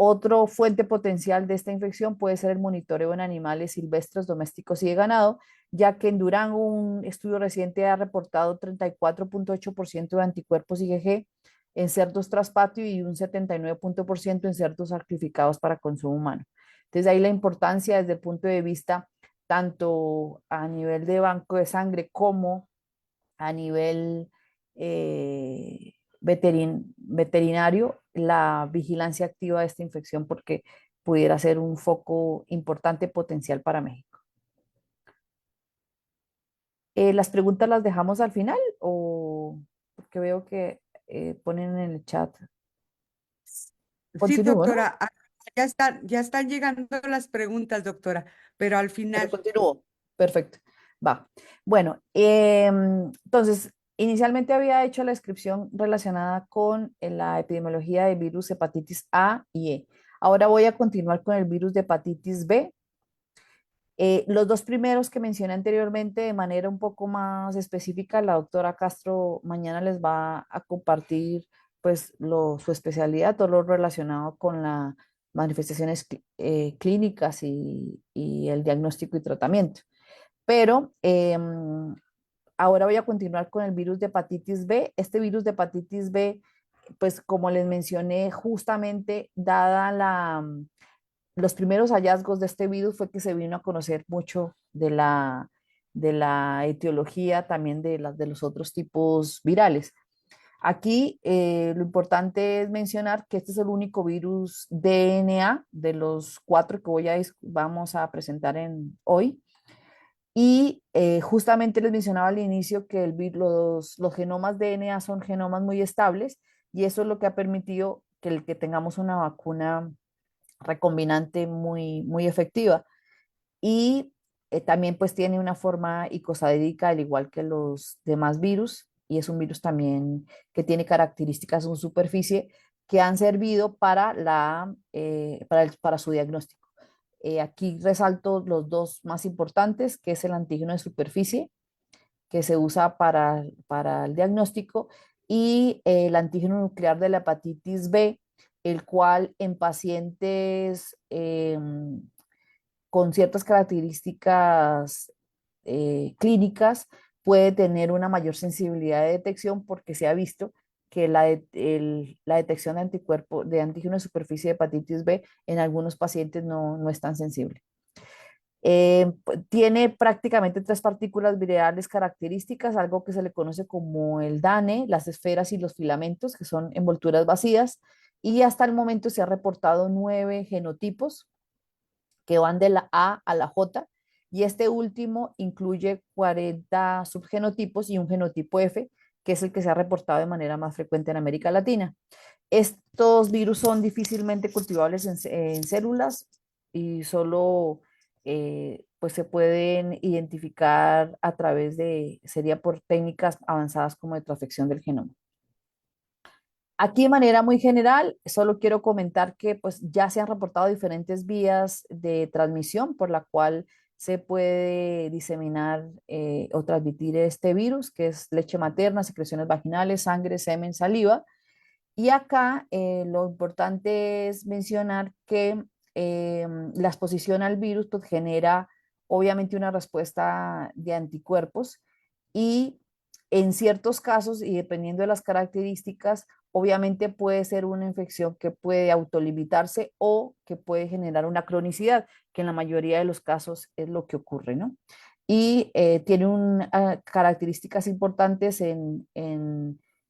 fuente potencial de esta infección puede ser el monitoreo en animales silvestres, domésticos y de ganado, ya que en Durango un estudio reciente ha reportado 34,8% de anticuerpos IgG en cerdos tras patio y un 79% en cerdos sacrificados para consumo humano. Entonces ahí la importancia desde el punto de vista tanto a nivel de banco de sangre como a nivel veterinario, la vigilancia activa de esta infección, porque pudiera ser un foco importante potencial para México. ¿Las preguntas las dejamos al final o porque veo que ponen en el chat? Sí, Continúo, ¿no? doctora, ya están llegando las preguntas, doctora, pero al Pero final. continúo. Perfecto. Va. Bueno, entonces, inicialmente había hecho la descripción relacionada con la epidemiología de virus hepatitis A y E. Ahora voy a continuar con el virus de hepatitis B. Los dos primeros que mencioné anteriormente de manera un poco más específica, la doctora Castro mañana les va a compartir pues su especialidad, todo lo relacionado con las manifestaciones clínicas y el diagnóstico y tratamiento. Pero ahora voy a continuar con el virus de hepatitis B. Este virus de hepatitis B, pues como les mencioné, justamente dada los primeros hallazgos de este virus fue que se vino a conocer mucho de la etiología también de los otros tipos virales. Aquí lo importante es mencionar que este es el único virus DNA de los 4 que vamos a presentar hoy. Y justamente les mencionaba al inicio que los genomas DNA son genomas muy estables, y eso es lo que ha permitido que tengamos una vacuna recombinante muy, muy efectiva. Y también pues tiene una forma icosadédica al igual que los demás virus, y es un virus también que tiene características en superficie que han servido para su diagnóstico. Aquí resalto los dos más importantes, que es el antígeno de superficie, que se usa para el diagnóstico, y el antígeno nuclear de la hepatitis B, el cual en pacientes con ciertas características clínicas puede tener una mayor sensibilidad de detección, porque se ha visto que la detección de anticuerpo, de antígeno de superficie de hepatitis B en algunos pacientes no es tan sensible. Tiene prácticamente 3 partículas virales características, algo que se le conoce como el DANE, las esferas y los filamentos, que son envolturas vacías, y hasta el momento se ha reportado 9 genotipos que van de la A a la J, y este último incluye 40 subgenotipos y un genotipo F, que es el que se ha reportado de manera más frecuente en América Latina. Estos virus son difícilmente cultivables en células, y solo pues se pueden identificar sería por técnicas avanzadas como de transfección del genoma. Aquí de manera muy general, solo quiero comentar que pues ya se han reportado diferentes vías de transmisión por la cual se puede diseminar o transmitir este virus, que es leche materna, secreciones vaginales, sangre, semen, saliva. Y acá lo importante es mencionar que la exposición al virus pues, genera obviamente una respuesta de anticuerpos, y En ciertos casos y dependiendo de las características, obviamente puede ser una infección que puede autolimitarse o que puede generar una cronicidad, que en la mayoría de los casos es lo que ocurre, ¿no? Y tiene características importantes en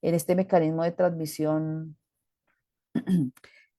este mecanismo de transmisión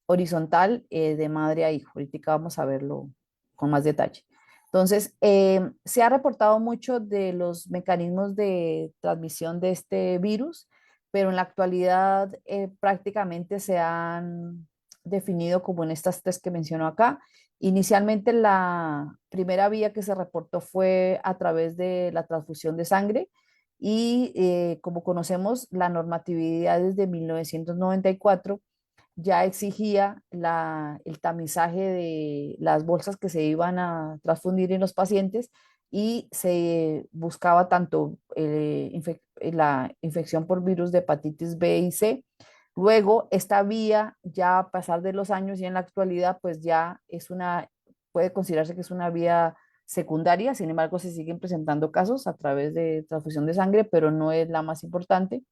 horizontal de madre a hijo. Ahorita vamos a verlo con más detalle. Entonces, se ha reportado mucho de los mecanismos de transmisión de este virus, pero en la actualidad prácticamente se han definido como en estas tres que menciono acá. Inicialmente la primera vía que se reportó fue a través de la transfusión de sangre y como conocemos la normatividad desde 1994 ya exigía el tamizaje de las bolsas que se iban a transfundir en los pacientes y se buscaba tanto la infección por virus de hepatitis B y C. Luego, esta vía, ya a pasar de los años y en la actualidad, pues ya puede considerarse que es una vía secundaria, sin embargo, se siguen presentando casos a través de transfusión de sangre, pero no es la más importante.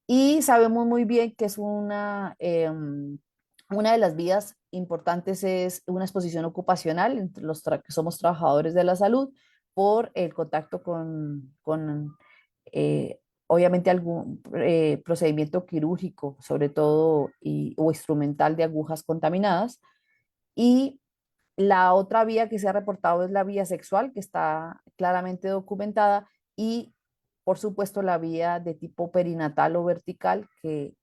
Y sabemos muy bien que es una de las vías importantes es una exposición ocupacional entre los que somos trabajadores de la salud por el contacto con obviamente algún procedimiento quirúrgico, sobre todo, o instrumental de agujas contaminadas. Y la otra vía que se ha reportado es la vía sexual, que está claramente documentada, y por supuesto la vía de tipo perinatal o vertical, que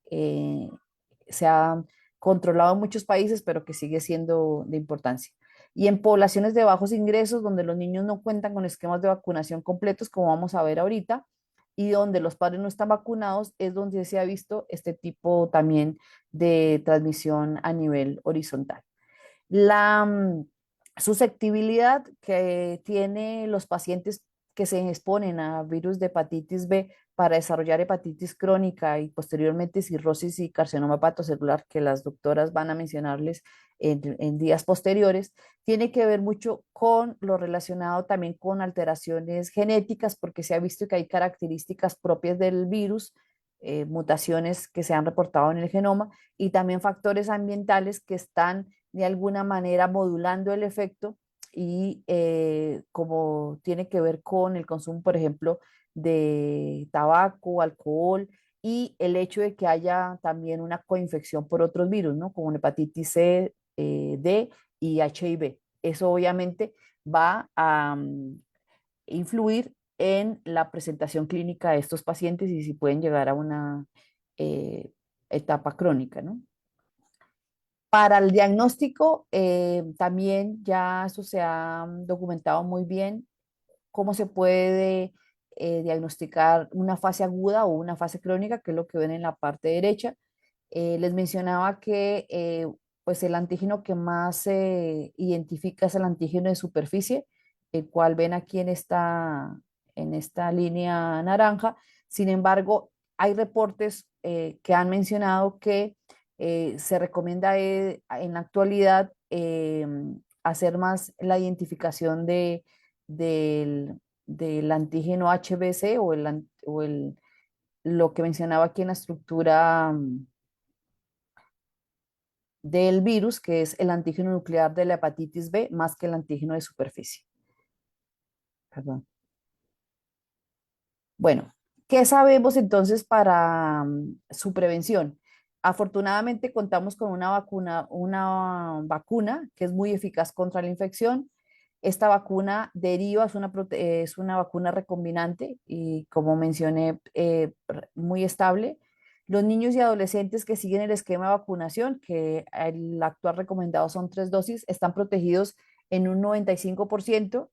se ha controlado en muchos países, pero que sigue siendo de importancia. Y en poblaciones de bajos ingresos, donde los niños no cuentan con esquemas de vacunación completos, como vamos a ver ahorita, y donde los padres no están vacunados, es donde se ha visto este tipo también de transmisión a nivel horizontal. La susceptibilidad que tienen los pacientes que se exponen a virus de hepatitis B para desarrollar hepatitis crónica y posteriormente cirrosis y carcinoma hepatocelular, que las doctoras van a mencionarles en días posteriores, tiene que ver mucho con lo relacionado también con alteraciones genéticas, porque se ha visto que hay características propias del virus, mutaciones que se han reportado en el genoma y también factores ambientales que están de alguna manera modulando el efecto y como tiene que ver con el consumo, por ejemplo, de tabaco, alcohol y el hecho de que haya también una coinfección por otros virus, ¿no? Como hepatitis C, D y HIV. Eso obviamente va a influir en la presentación clínica de estos pacientes y si pueden llegar a una eh, etapa crónica, ¿no? Para el diagnóstico, también ya eso se ha documentado muy bien, cómo se puede diagnosticar una fase aguda o una fase crónica, que es lo que ven en la parte derecha. Les mencionaba que pues el antígeno que más se identifica es el antígeno de superficie, el cual ven aquí en esta línea naranja. Sin embargo, hay reportes que han mencionado que se recomienda en la actualidad hacer más la identificación del antígeno HBC lo que mencionaba aquí en la estructura del virus, que es el antígeno nuclear de la hepatitis B, más que el antígeno de superficie. Perdón. Bueno, ¿qué sabemos entonces para su prevención? Afortunadamente contamos con una vacuna que es muy eficaz contra la infección. Esta vacuna deriva, es una vacuna recombinante y como mencioné, muy estable. Los niños y adolescentes que siguen el esquema de vacunación, que el actual recomendado son 3 dosis, están protegidos en un 95%.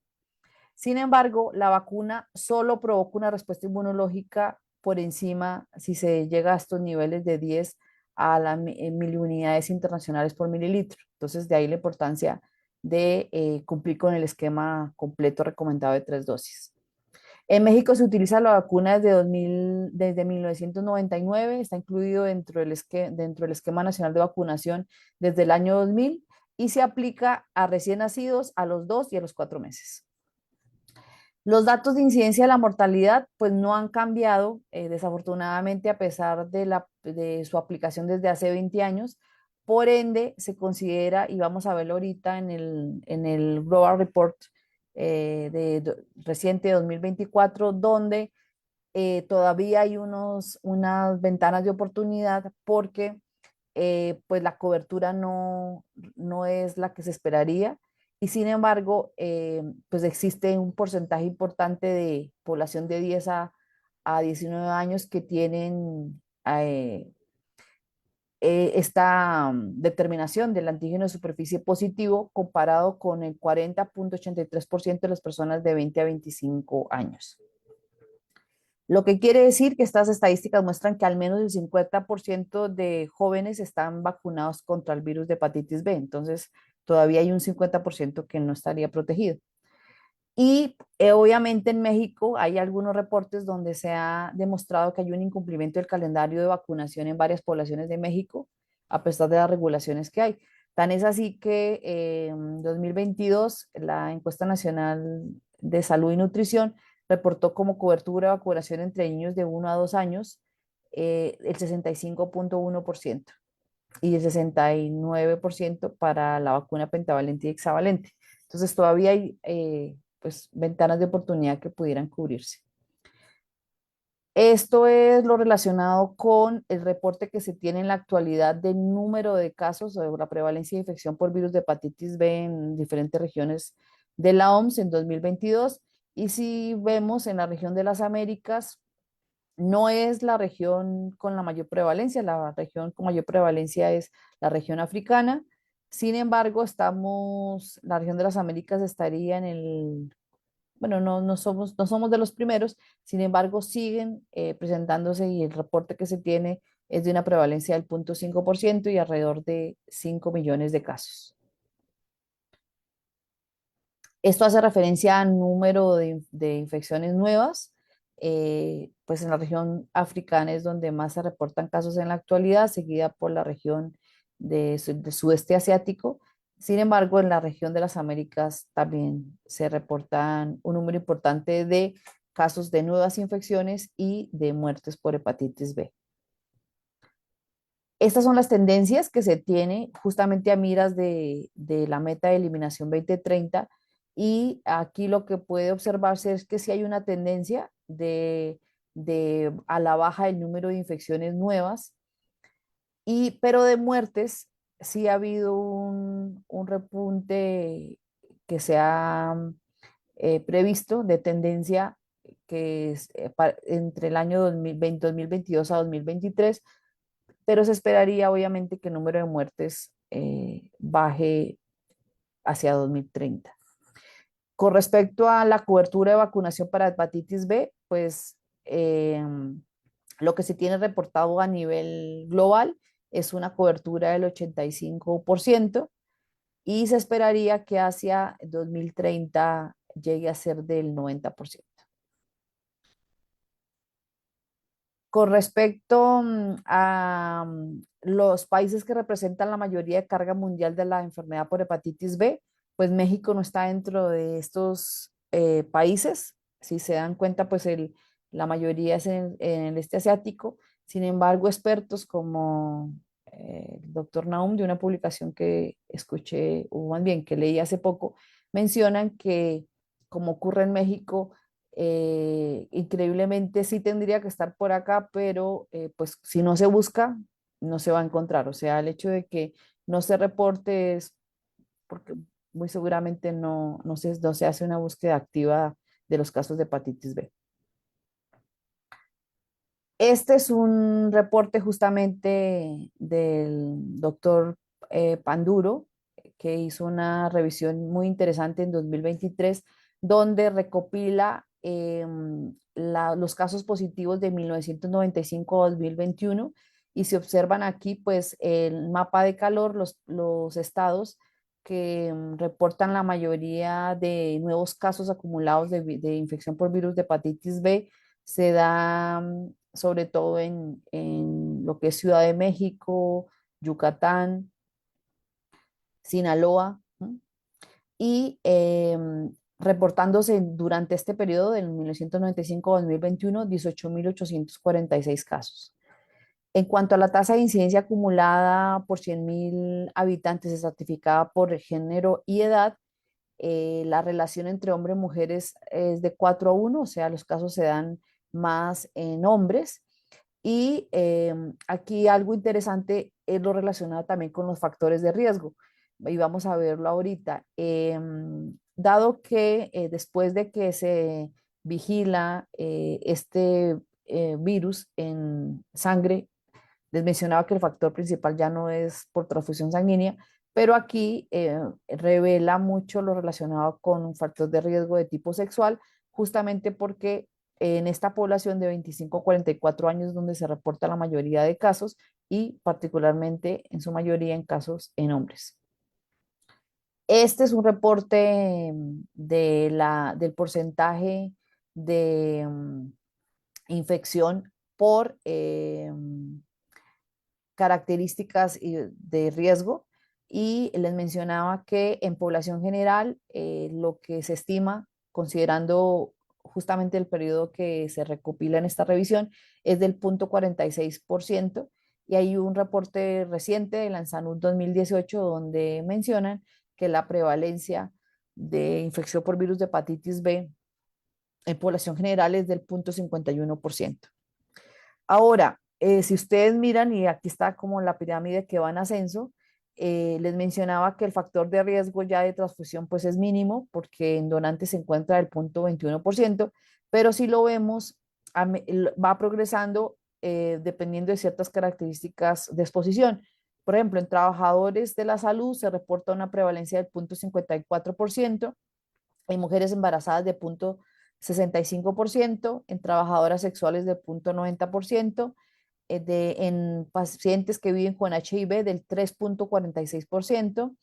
Sin embargo, la vacuna solo provoca una respuesta inmunológica por encima, si se llega a estos niveles de 10 a las miliunidades internacionales por mililitro. Entonces, de ahí la importancia de cumplir con el esquema completo recomendado de 3 dosis. En México se utiliza la vacuna desde 1999, está incluido dentro del esquema nacional de vacunación desde el año 2000 y se aplica a recién nacidos a los 2 y a los 4 meses. Los datos de incidencia de la mortalidad pues no han cambiado, desafortunadamente, a pesar de su aplicación desde hace 20 años. Por ende, se considera, y vamos a verlo ahorita en el Global Report reciente de 2024, donde todavía hay unas ventanas de oportunidad porque pues la cobertura no es la que se esperaría y sin embargo, pues existe un porcentaje importante de población de 10 a 19 años que tienen esta determinación del antígeno de superficie positivo comparado con el 40,83% de las personas de 20 a 25 años. Lo que quiere decir que estas estadísticas muestran que al menos el 50% de jóvenes están vacunados contra el virus de hepatitis B. Entonces, todavía hay un 50% que no estaría protegido. Y obviamente en México hay algunos reportes donde se ha demostrado que hay un incumplimiento del calendario de vacunación en varias poblaciones de México, a pesar de las regulaciones que hay. Tan es así que en 2022 la encuesta nacional de salud y nutrición reportó como cobertura de vacunación entre niños de 1 a 2 años el 65,1% y el 69% para la vacuna pentavalente y hexavalente. Entonces todavía hay pues, ventanas de oportunidad que pudieran cubrirse. Esto es lo relacionado con el reporte que se tiene en la actualidad del número de casos o de la prevalencia de infección por virus de hepatitis B en diferentes regiones de la OMS en 2022. Y si vemos en la región de las Américas, no es la región con la mayor prevalencia, la región con mayor prevalencia es la región africana. Sin embargo, la región de las Américas estaría en bueno, no somos de los primeros, sin embargo, siguen presentándose y el reporte que se tiene es de una prevalencia del 0,5% y alrededor de 5 millones de casos. Esto hace referencia al número de infecciones nuevas, pues en la región africana es donde más se reportan casos en la actualidad, seguida por la región del sudeste asiático. Sin embargo, en la región de las Américas también se reportan un número importante de casos de nuevas infecciones y de muertes por hepatitis B. Estas son las tendencias que se tiene justamente a miras de la meta de eliminación 2030 y aquí lo que puede observarse es que sí hay una tendencia a la baja del número de infecciones nuevas, pero de muertes sí ha habido un repunte que se ha previsto de tendencia que es entre el año 2020, 2022 a 2023, pero se esperaría obviamente que el número de muertes baje hacia 2030. Con respecto a la cobertura de vacunación para hepatitis B, pues lo que se tiene reportado a nivel global es una cobertura del 85% y se esperaría que hacia 2030 llegue a ser del 90%. Con respecto a los países que representan la mayoría de carga mundial de la enfermedad por hepatitis B, pues México no está dentro de estos países. Si se dan cuenta, pues la mayoría es en el este asiático. Sin embargo, expertos como el doctor Naum, de una publicación que escuché, o más bien que leí hace poco, mencionan que, como ocurre en México, increíblemente sí tendría que estar por acá, pero pues si no se busca, no se va a encontrar. O sea, el hecho de que no se reporte es porque muy seguramente no se hace una búsqueda activa de los casos de hepatitis B. Este es un reporte justamente del doctor Panduro, que hizo una revisión muy interesante en 2023, donde recopila los casos positivos de 1995 a 2021 y se observan aquí pues el mapa de calor, los estados que reportan la mayoría de nuevos casos acumulados de infección por virus de hepatitis B se da sobre todo en lo que es Ciudad de México, Yucatán, Sinaloa, ¿no? Y reportándose durante este periodo del 1995 a 2021 18.846 casos. En cuanto a la tasa de incidencia acumulada por 100.000 habitantes estratificada por género y edad, la relación entre hombres y mujeres es de 4:1, o sea, los casos se dan más en hombres. Y aquí algo interesante es lo relacionado también con los factores de riesgo. Y vamos a verlo ahorita. Dado que después de que se vigila este virus en sangre, les mencionaba que el factor principal ya no es por transfusión sanguínea, pero aquí revela mucho lo relacionado con un factor de riesgo de tipo sexual, justamente porque en esta población de 25 a 44 años donde se reporta la mayoría de casos y particularmente en su mayoría en casos en hombres. Este es un reporte del porcentaje de infección por características de riesgo y les mencionaba que en población general lo que se estima, considerando justamente el periodo que se recopila en esta revisión, es del 0,46%. Y hay un reporte reciente de la Lanzanud 2018 donde mencionan que la prevalencia de infección por virus de hepatitis B en población general es del 0,51%. Ahora, si ustedes miran, y aquí está como la pirámide que va en ascenso, les mencionaba que el factor de riesgo ya de transfusión pues es mínimo porque en donantes se encuentra el 0,21%, pero si lo vemos, va progresando dependiendo de ciertas características de exposición. Por ejemplo, en trabajadores de la salud se reporta una prevalencia del 0,54%, en mujeres embarazadas de 0,65%, en trabajadoras sexuales de 0,90%, en pacientes que viven con HIV del 3,46%,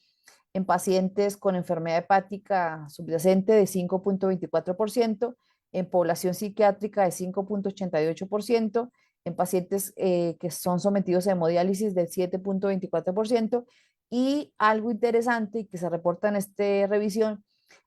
en pacientes con enfermedad hepática subyacente de 5,24%, en población psiquiátrica de 5,88%, en pacientes que son sometidos a hemodiálisis de 7,24%, y algo interesante y que se reporta en esta revisión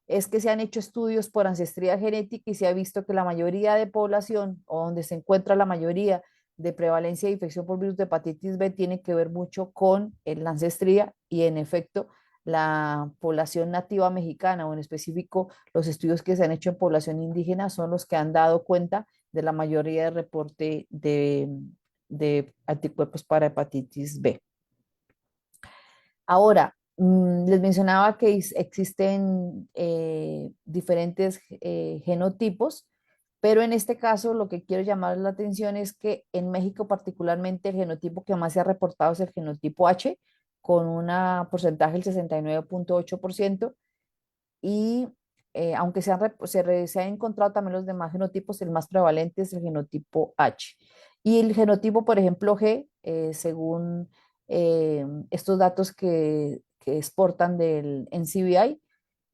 es que se han hecho estudios por ancestría genética y se ha visto que la mayoría de población, o donde se encuentra la mayoría de prevalencia de infección por virus de hepatitis B, tiene que ver mucho con la ancestría, y en efecto la población nativa mexicana, o en específico los estudios que se han hecho en población indígena, son los que han dado cuenta de la mayoría de reporte de anticuerpos para hepatitis B. Ahora, les mencionaba que existen diferentes genotipos, pero en este caso lo que quiero llamar la atención es que en México particularmente el genotipo que más se ha reportado es el genotipo H, con un porcentaje del 69,8%, y aunque se han encontrado también los demás genotipos, el más prevalente es el genotipo H. Y el genotipo, por ejemplo, G, según estos datos que exportan del NCBI,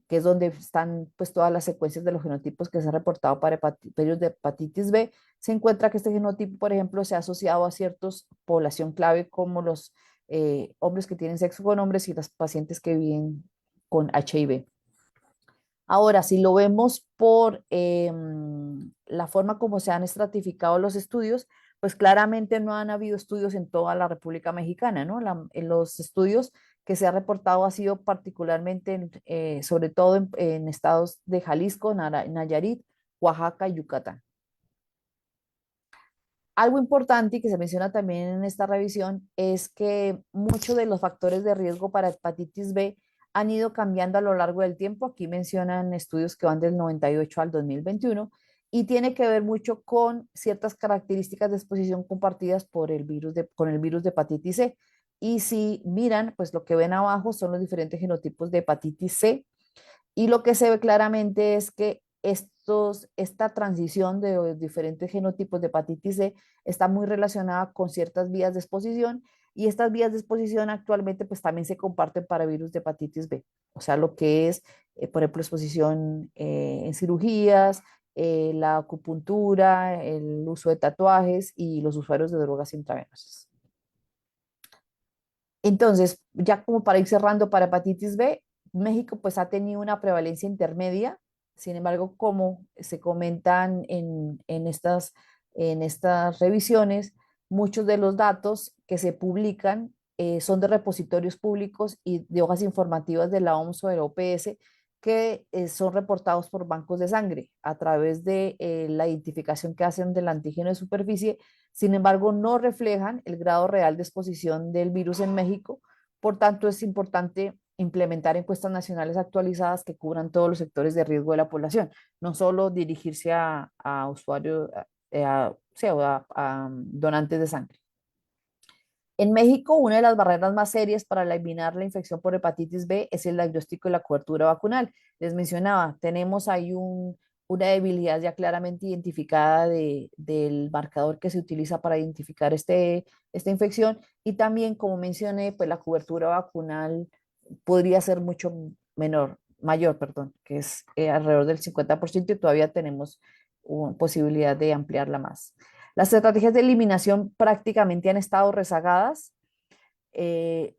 que es donde están pues todas las secuencias de los genotipos que se han reportado para virus de hepatitis B, se encuentra que este genotipo, por ejemplo, se ha asociado a ciertos población clave como los hombres que tienen sexo con hombres y las pacientes que viven con HIV. Ahora, si lo vemos por la forma como se han estratificado los estudios, pues claramente no han habido estudios en toda la República Mexicana, ¿no? En los estudios que se ha reportado ha sido particularmente, sobre todo en estados de Jalisco, Nayarit, Oaxaca y Yucatán. Algo importante y que se menciona también en esta revisión es que muchos de los factores de riesgo para hepatitis B han ido cambiando a lo largo del tiempo. Aquí mencionan estudios que van del 98 al 2021 y tiene que ver mucho con ciertas características de exposición compartidas por con el virus de hepatitis C. Y si miran, pues lo que ven abajo son los diferentes genotipos de hepatitis C, y lo que se ve claramente es que esta transición de los diferentes genotipos de hepatitis C está muy relacionada con ciertas vías de exposición, y estas vías de exposición actualmente pues también se comparten para virus de hepatitis B. O sea, lo que es, por ejemplo, exposición en cirugías, la acupuntura, el uso de tatuajes y los usuarios de drogas intravenosas. Entonces, ya como para ir cerrando para hepatitis B, México pues ha tenido una prevalencia intermedia Sin embargo, como se comentan en estas revisiones, muchos de los datos que se publican son de repositorios públicos y de hojas informativas de la OMS o de la OPS que son reportados por bancos de sangre a través de la identificación que hacen del antígeno de superficie. Sin embargo, no reflejan el grado real de exposición del virus en México. Por tanto, es importante implementar encuestas nacionales actualizadas que cubran todos los sectores de riesgo de la población, no solo dirigirse a usuarios, sí, a donantes de sangre. En México, una de las barreras más serias para eliminar la infección por hepatitis B es el diagnóstico y la cobertura vacunal. Les mencionaba, tenemos ahí una debilidad ya claramente identificada del marcador que se utiliza para identificar esta infección y también, como mencioné, pues la cobertura vacunal podría ser mucho mayor, perdón, que es alrededor del 50% y todavía tenemos posibilidad de ampliarla más. Las estrategias de eliminación prácticamente han estado rezagadas, eh,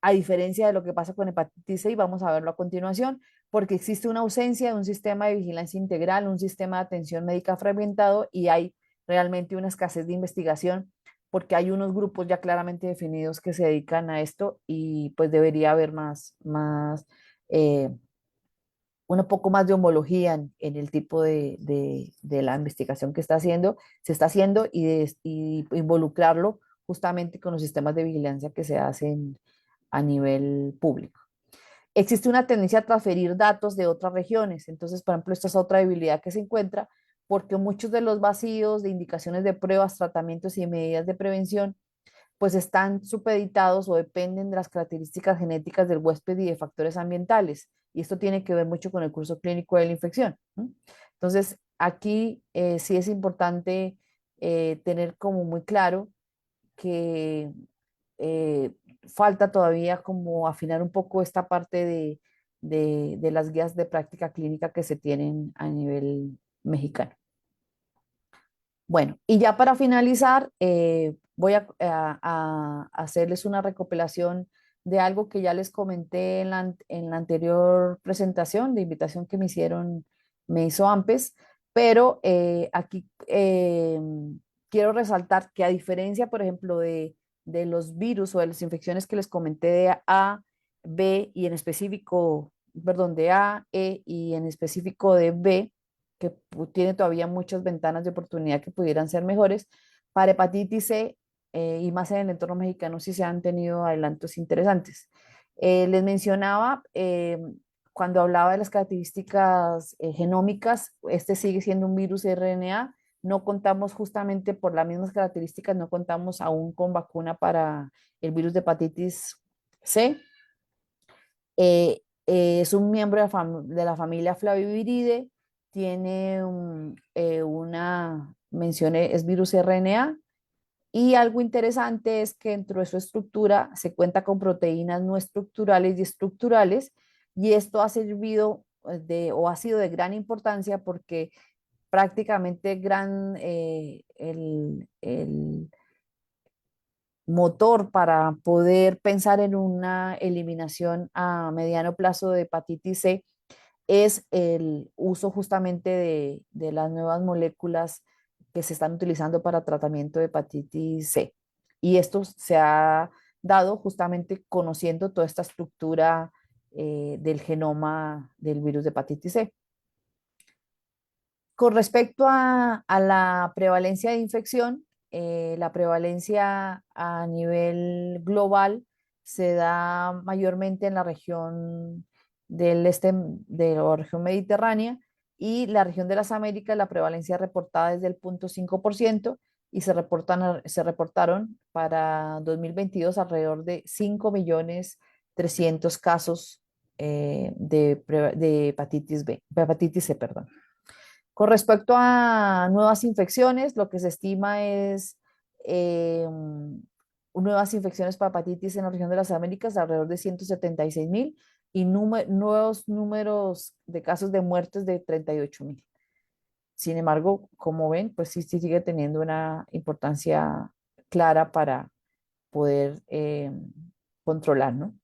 a diferencia de lo que pasa con hepatitis C, y vamos a verlo a continuación, porque existe una ausencia de un sistema de vigilancia integral, un sistema de atención médica fragmentado y hay realmente una escasez de investigación porque hay unos grupos ya claramente definidos que se dedican a esto y pues debería haber eh, un poco más de homología en el tipo de la investigación que se está haciendo y involucrarlo justamente con los sistemas de vigilancia que se hacen a nivel público. Existe una tendencia a transferir datos de otras regiones, entonces, por ejemplo, esta es otra debilidad que se encuentra porque muchos de los vacíos de indicaciones de pruebas, tratamientos y medidas de prevención pues están supeditados o dependen de las características genéticas del huésped y de factores ambientales. Y esto tiene que ver mucho con el curso clínico de la infección. ¿No? Entonces, aquí sí es importante tener como muy claro que eh, falta todavía como afinar un poco esta parte de las guías de práctica clínica que se tienen a nivel mexicano. Bueno, y ya para finalizar, voy a hacerles una recopilación de algo que ya les comenté en la anterior presentación, de invitación que me hizo AMPES, pero aquí quiero resaltar que a diferencia, por ejemplo, de los virus o de las infecciones que les comenté de A, B y en específico, perdón, de A, E y en específico de B, que tiene todavía muchas ventanas de oportunidad que pudieran ser mejores. Para hepatitis C y más en el entorno mexicano sí se han tenido adelantos interesantes. Les mencionaba, cuando hablaba de las características genómicas, este sigue siendo un virus RNA. No contamos justamente por las mismas características, no contamos aún con vacuna para el virus de hepatitis C. Es un miembro de la familia Flaviviridae, tiene una mención, es virus RNA, y algo interesante es que dentro de su estructura se cuenta con proteínas no estructurales y estructurales, y esto ha servido o ha sido de gran importancia porque prácticamente el motor para poder pensar en una eliminación a mediano plazo de hepatitis C es el uso justamente de las nuevas moléculas que se están utilizando para tratamiento de hepatitis C. Y esto se ha dado justamente conociendo toda esta estructura del genoma del virus de hepatitis C. Con respecto a la prevalencia de infección, la prevalencia a nivel global se da mayormente en la región del este de la región mediterránea y la región de las Américas, la prevalencia reportada es del 0.5% y se reportaron para 2022 alrededor de 5.300.000 casos de hepatitis B, hepatitis C, perdón. Con respecto a nuevas infecciones, lo que se estima es nuevas infecciones por hepatitis en la región de las Américas, alrededor de 176.000 y nuevos números de casos de muertes de 38.000. Sin embargo, como ven, pues sí sigue teniendo una importancia clara para poder controlar, ¿no?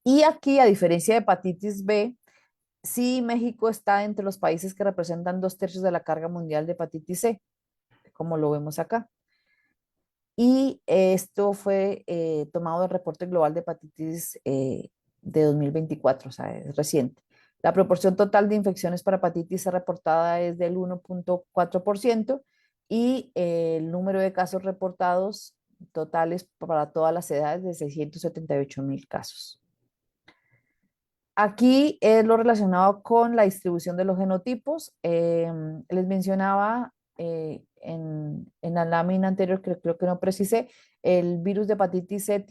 Y aquí, a diferencia de hepatitis B, Sí, México está entre los países que representan 2/3 de la carga mundial de hepatitis C, como lo vemos acá. Y esto fue tomado del reporte global de hepatitis de 2024, o sea, es reciente. La proporción total de infecciones para hepatitis C reportada es del 1,4% y el número de casos reportados totales para todas las edades de 678.000 casos. Aquí es lo relacionado con la distribución de los genotipos. Les mencionaba en la lámina anterior, que creo que no precisé, el virus de hepatitis C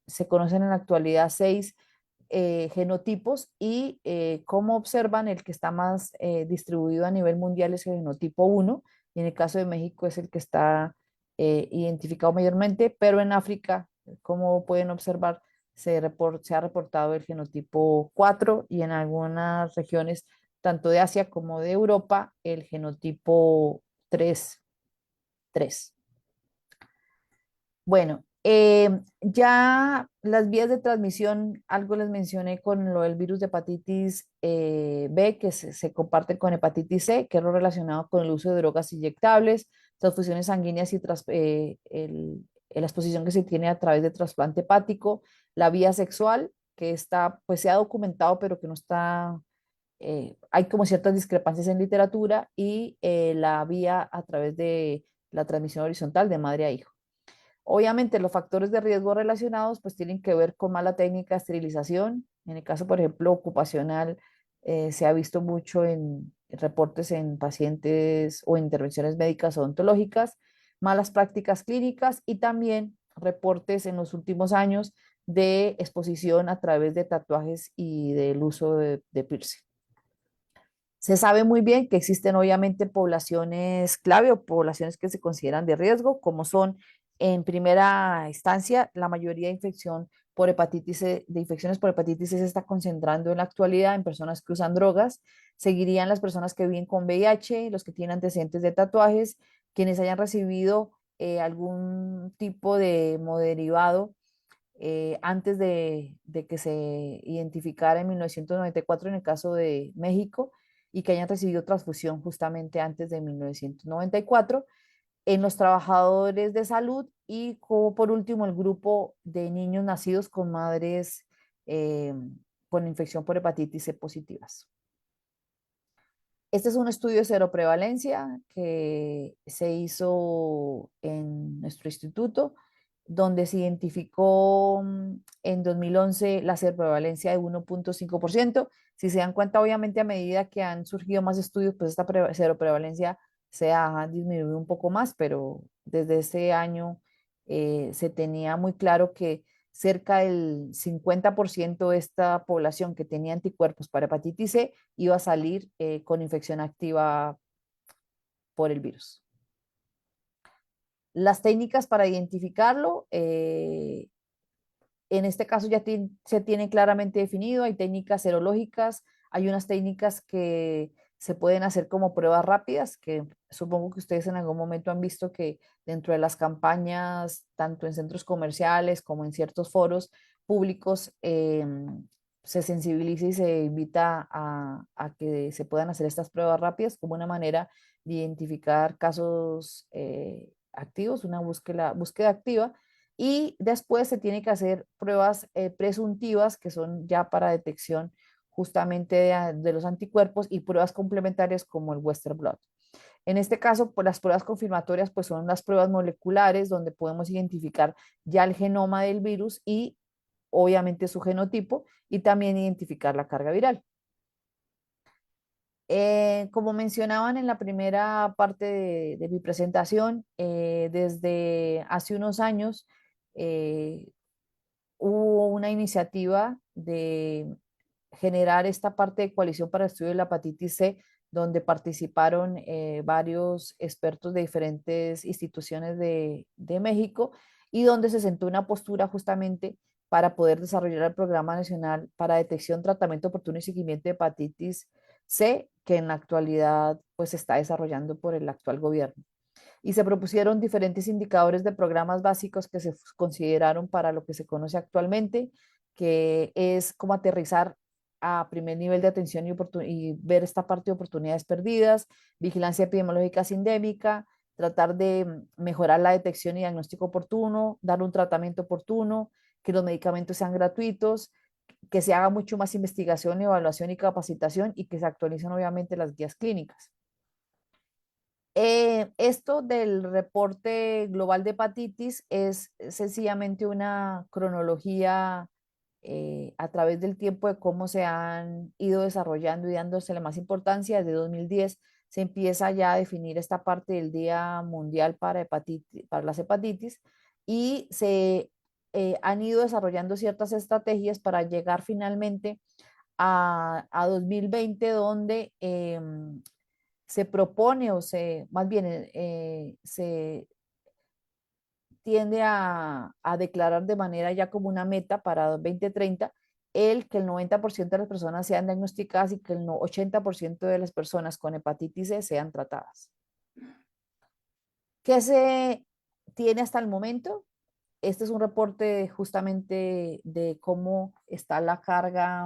se conocen en la actualidad 6 genotipos y como observan, el que está más distribuido a nivel mundial es el genotipo 1 y en el caso de México es el que está identificado mayormente, pero en África, como pueden observar, se ha reportado el genotipo 4 y en algunas regiones, tanto de Asia como de Europa, el genotipo 3. Bueno, ya las vías de transmisión, algo les mencioné con lo del virus de hepatitis B, que se comparte con hepatitis C, que es lo relacionado con el uso de drogas inyectables, transfusiones sanguíneas y la exposición que se tiene a través de trasplante hepático, la vía sexual, que está, pues se ha documentado, pero que no está, hay como ciertas discrepancias en literatura, y la vía a través de la transmisión horizontal de madre a hijo. Obviamente los factores de riesgo relacionados pues tienen que ver con mala técnica de esterilización. En el caso, por ejemplo, ocupacional, se ha visto mucho en reportes en pacientes o intervenciones médicas odontológicas, malas prácticas clínicas y también reportes en los últimos años de exposición a través de tatuajes y del uso de piercing. Se sabe muy bien que existen obviamente poblaciones clave o poblaciones que se consideran de riesgo, como son en primera instancia la mayoría de infección por hepatitis C, de infecciones por hepatitis C se está concentrando en la actualidad en personas que usan drogas. Seguirían las personas que viven con VIH, los que tienen antecedentes de tatuajes, quienes hayan recibido algún tipo de hemoderivado antes de que se identificara en 1994 en el caso de México y que hayan recibido transfusión justamente antes de 1994, en los trabajadores de salud y como por último el grupo de niños nacidos con madres eh, con infección por hepatitis C positivas. Este es un estudio de seroprevalencia que se hizo en nuestro instituto, donde se identificó en 2011 la seroprevalencia de 1,5%. Si se dan cuenta, obviamente a medida que han surgido más estudios, pues esta seroprevalencia se ha disminuido un poco más, pero desde ese año se tenía muy claro que cerca del 50% de esta población que tenía anticuerpos para hepatitis C iba a salir con infección activa por el virus. Las técnicas para identificarlo, en este caso ya se tiene claramente definido, hay técnicas serológicas, hay unas técnicas que se pueden hacer como pruebas rápidas, que supongo que ustedes en algún momento han visto que dentro de las campañas, tanto en centros comerciales como en ciertos foros públicos, se sensibiliza y se invita a que se puedan hacer estas pruebas rápidas como una manera de identificar casos activos, una búsqueda activa y después se tiene que hacer pruebas presuntivas, que son ya para detección justamente de los anticuerpos y pruebas complementarias como el Western blot. En este caso, pues las pruebas confirmatorias pues son las pruebas moleculares donde podemos identificar ya el genoma del virus y obviamente su genotipo y también identificar la carga viral. Como mencionaban en la primera parte de mi presentación, desde hace unos años eh, hubo una iniciativa de generar esta parte de coalición para el estudio de la hepatitis C, donde participaron varios expertos de diferentes instituciones de México y donde se sentó una postura justamente para poder desarrollar el Programa Nacional para Detección, Tratamiento Oportuno y Seguimiento de Hepatitis C, que en la actualidad pues se está desarrollando por el actual gobierno. Y se propusieron diferentes indicadores de programas básicos que se consideraron para lo que se conoce actualmente, que es como aterrizar a primer nivel de atención y ver esta parte de oportunidades perdidas, vigilancia epidemiológica sindémica, tratar de mejorar la detección y diagnóstico oportuno, dar un tratamiento oportuno, que los medicamentos sean gratuitos, que se haga mucho más investigación, evaluación y capacitación y que se actualicen obviamente las guías clínicas. Esto del reporte global de hepatitis es sencillamente una cronología a través del tiempo de cómo se han ido desarrollando y dándose la más importancia. Desde 2010 se empieza ya a definir esta parte del Día Mundial para, para las hepatitis y se han ido desarrollando ciertas estrategias para llegar finalmente a 2020, donde se propone o más bien se tiende a declarar de manera ya como una meta para 2030 que el 90% de las personas sean diagnosticadas y que el 80% de las personas con hepatitis C sean tratadas. ¿Qué se tiene hasta el momento? Este es un reporte justamente de cómo está la carga,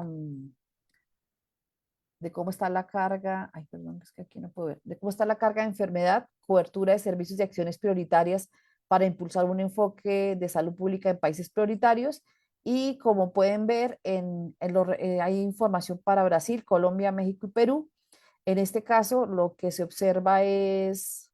ay, perdón, es que aquí no puedo ver, de cómo está la carga de enfermedad, cobertura de servicios y acciones prioritarias para impulsar un enfoque de salud pública en países prioritarios. Y como pueden ver, hay información para Brasil, Colombia, México y Perú. En este caso, lo que se observa es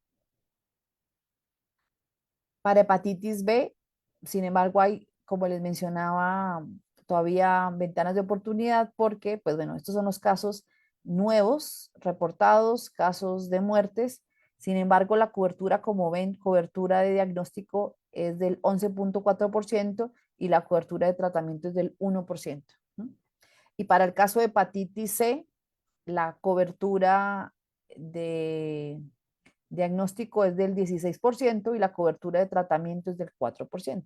para hepatitis B. Sin embargo, hay, como les mencionaba, todavía ventanas de oportunidad porque, pues bueno, estos son los casos nuevos reportados, casos de muertes. Sin embargo, la cobertura, como ven, cobertura de diagnóstico es del 11.4% y la cobertura de tratamiento es del 1%. Y para el caso de hepatitis C, la cobertura de diagnóstico es del 16% y la cobertura de tratamiento es del 4%.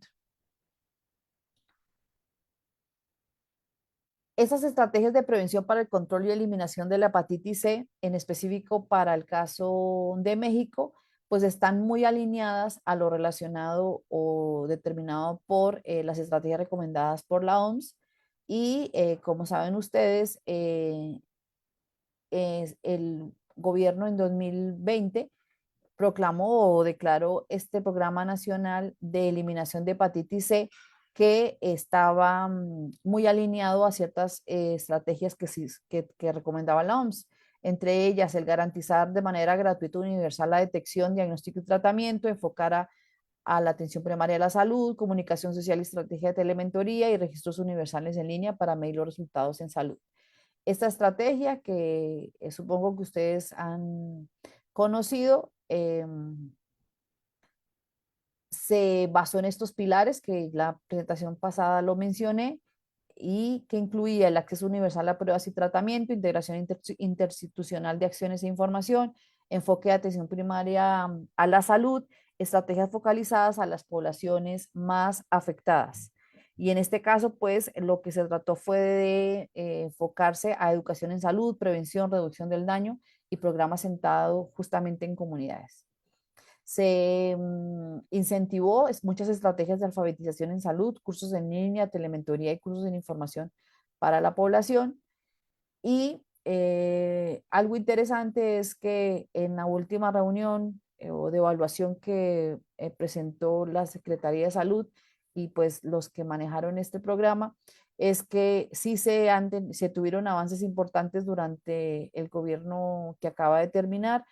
Esas estrategias de prevención para el control y eliminación de la hepatitis C, en específico para el caso de México, pues están muy alineadas a lo relacionado o determinado por las estrategias recomendadas por la OMS. Y como saben ustedes, el gobierno en 2020 proclamó o declaró este programa nacional de eliminación de hepatitis C que estaba muy alineado a ciertas estrategias que recomendaba la OMS. Entre ellas, el garantizar de manera gratuita y universal la detección, diagnóstico y tratamiento, enfocar a la atención primaria de la salud, comunicación social y estrategia de telementoría y registros universales en línea para medir los resultados en salud. Esta estrategia que supongo que ustedes han conocido se basó en estos pilares que la presentación pasada lo mencioné y que incluía el acceso universal a pruebas y tratamiento, integración interinstitucional de acciones e información, enfoque de atención primaria a la salud, estrategias focalizadas a las poblaciones más afectadas. Y en este caso, pues lo que se trató fue de enfocarse a educación en salud, prevención, reducción del daño y programas sentados justamente en comunidades. Se incentivó muchas estrategias de alfabetización en salud, cursos en línea, telementoría y cursos en información para la población. Y algo interesante es que en la última reunión o de evaluación que presentó la Secretaría de Salud y pues los que manejaron este programa, es que sí se tuvieron avances importantes durante el gobierno que acaba de terminar,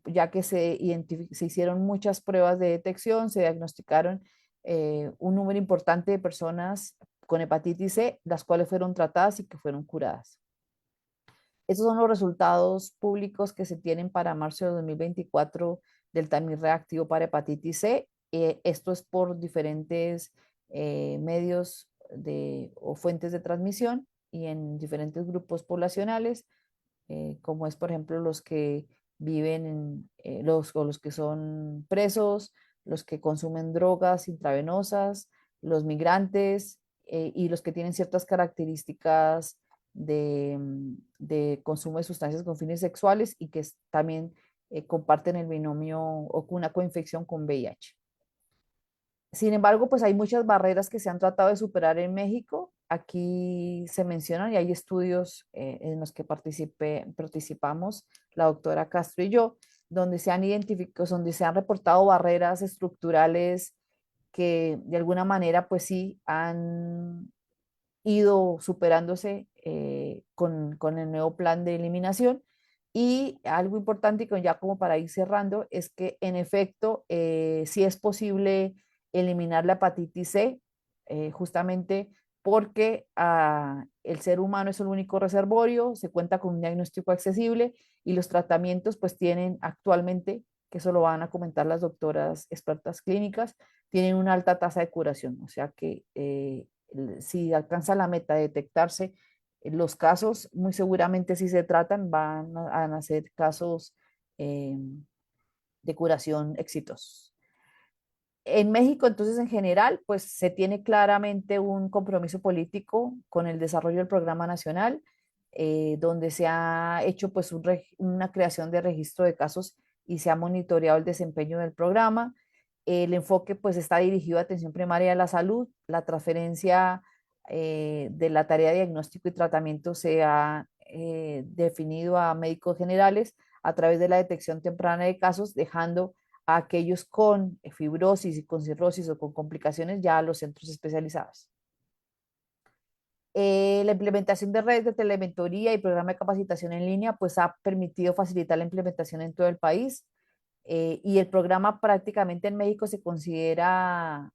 ya que se hicieron muchas pruebas de detección, se diagnosticaron un número importante de personas con hepatitis C, las cuales fueron tratadas y que fueron curadas. Estos son los resultados públicos que se tienen para marzo de 2024 del TAMIR reactivo para hepatitis C. Esto es por diferentes medios o fuentes de transmisión y en diferentes grupos poblacionales, como es por ejemplo los que viven o los que son presos, los que consumen drogas intravenosas, los migrantes y los que tienen ciertas características de consumo de sustancias con fines sexuales y que también comparten el binomio o una coinfección con VIH. Sin embargo, pues hay muchas barreras que se han tratado de superar en México aquí se mencionan y hay estudios en los que participamos, la doctora Castro y yo, donde se han identificado, donde se han reportado barreras estructurales que de alguna manera pues sí han ido superándose con el nuevo plan de eliminación. Y algo importante, y ya como para ir cerrando, es que en efecto sí es posible eliminar la hepatitis C, justamente porque el ser humano es el único reservorio, se cuenta con un diagnóstico accesible y los tratamientos pues tienen actualmente, que eso lo van a comentar las doctoras expertas clínicas, tienen una alta tasa de curación, o sea que si alcanza la meta de detectarse los casos, muy seguramente si se tratan van a ser casos eh, de curación exitosos. En México, entonces, en general, pues se tiene claramente un compromiso político con el desarrollo del programa nacional, donde se ha hecho pues una creación de registro de casos y se ha monitoreado el desempeño del programa. El enfoque pues está dirigido a atención primaria de la salud, la transferencia de la tarea de diagnóstico y tratamiento se ha definido a médicos generales a través de la detección temprana de casos, dejando a aquellos con fibrosis y con cirrosis o con complicaciones ya a los centros especializados. La implementación de redes de telementoría y programa de capacitación en línea pues ha permitido facilitar la implementación en todo el país y el programa prácticamente en México se considera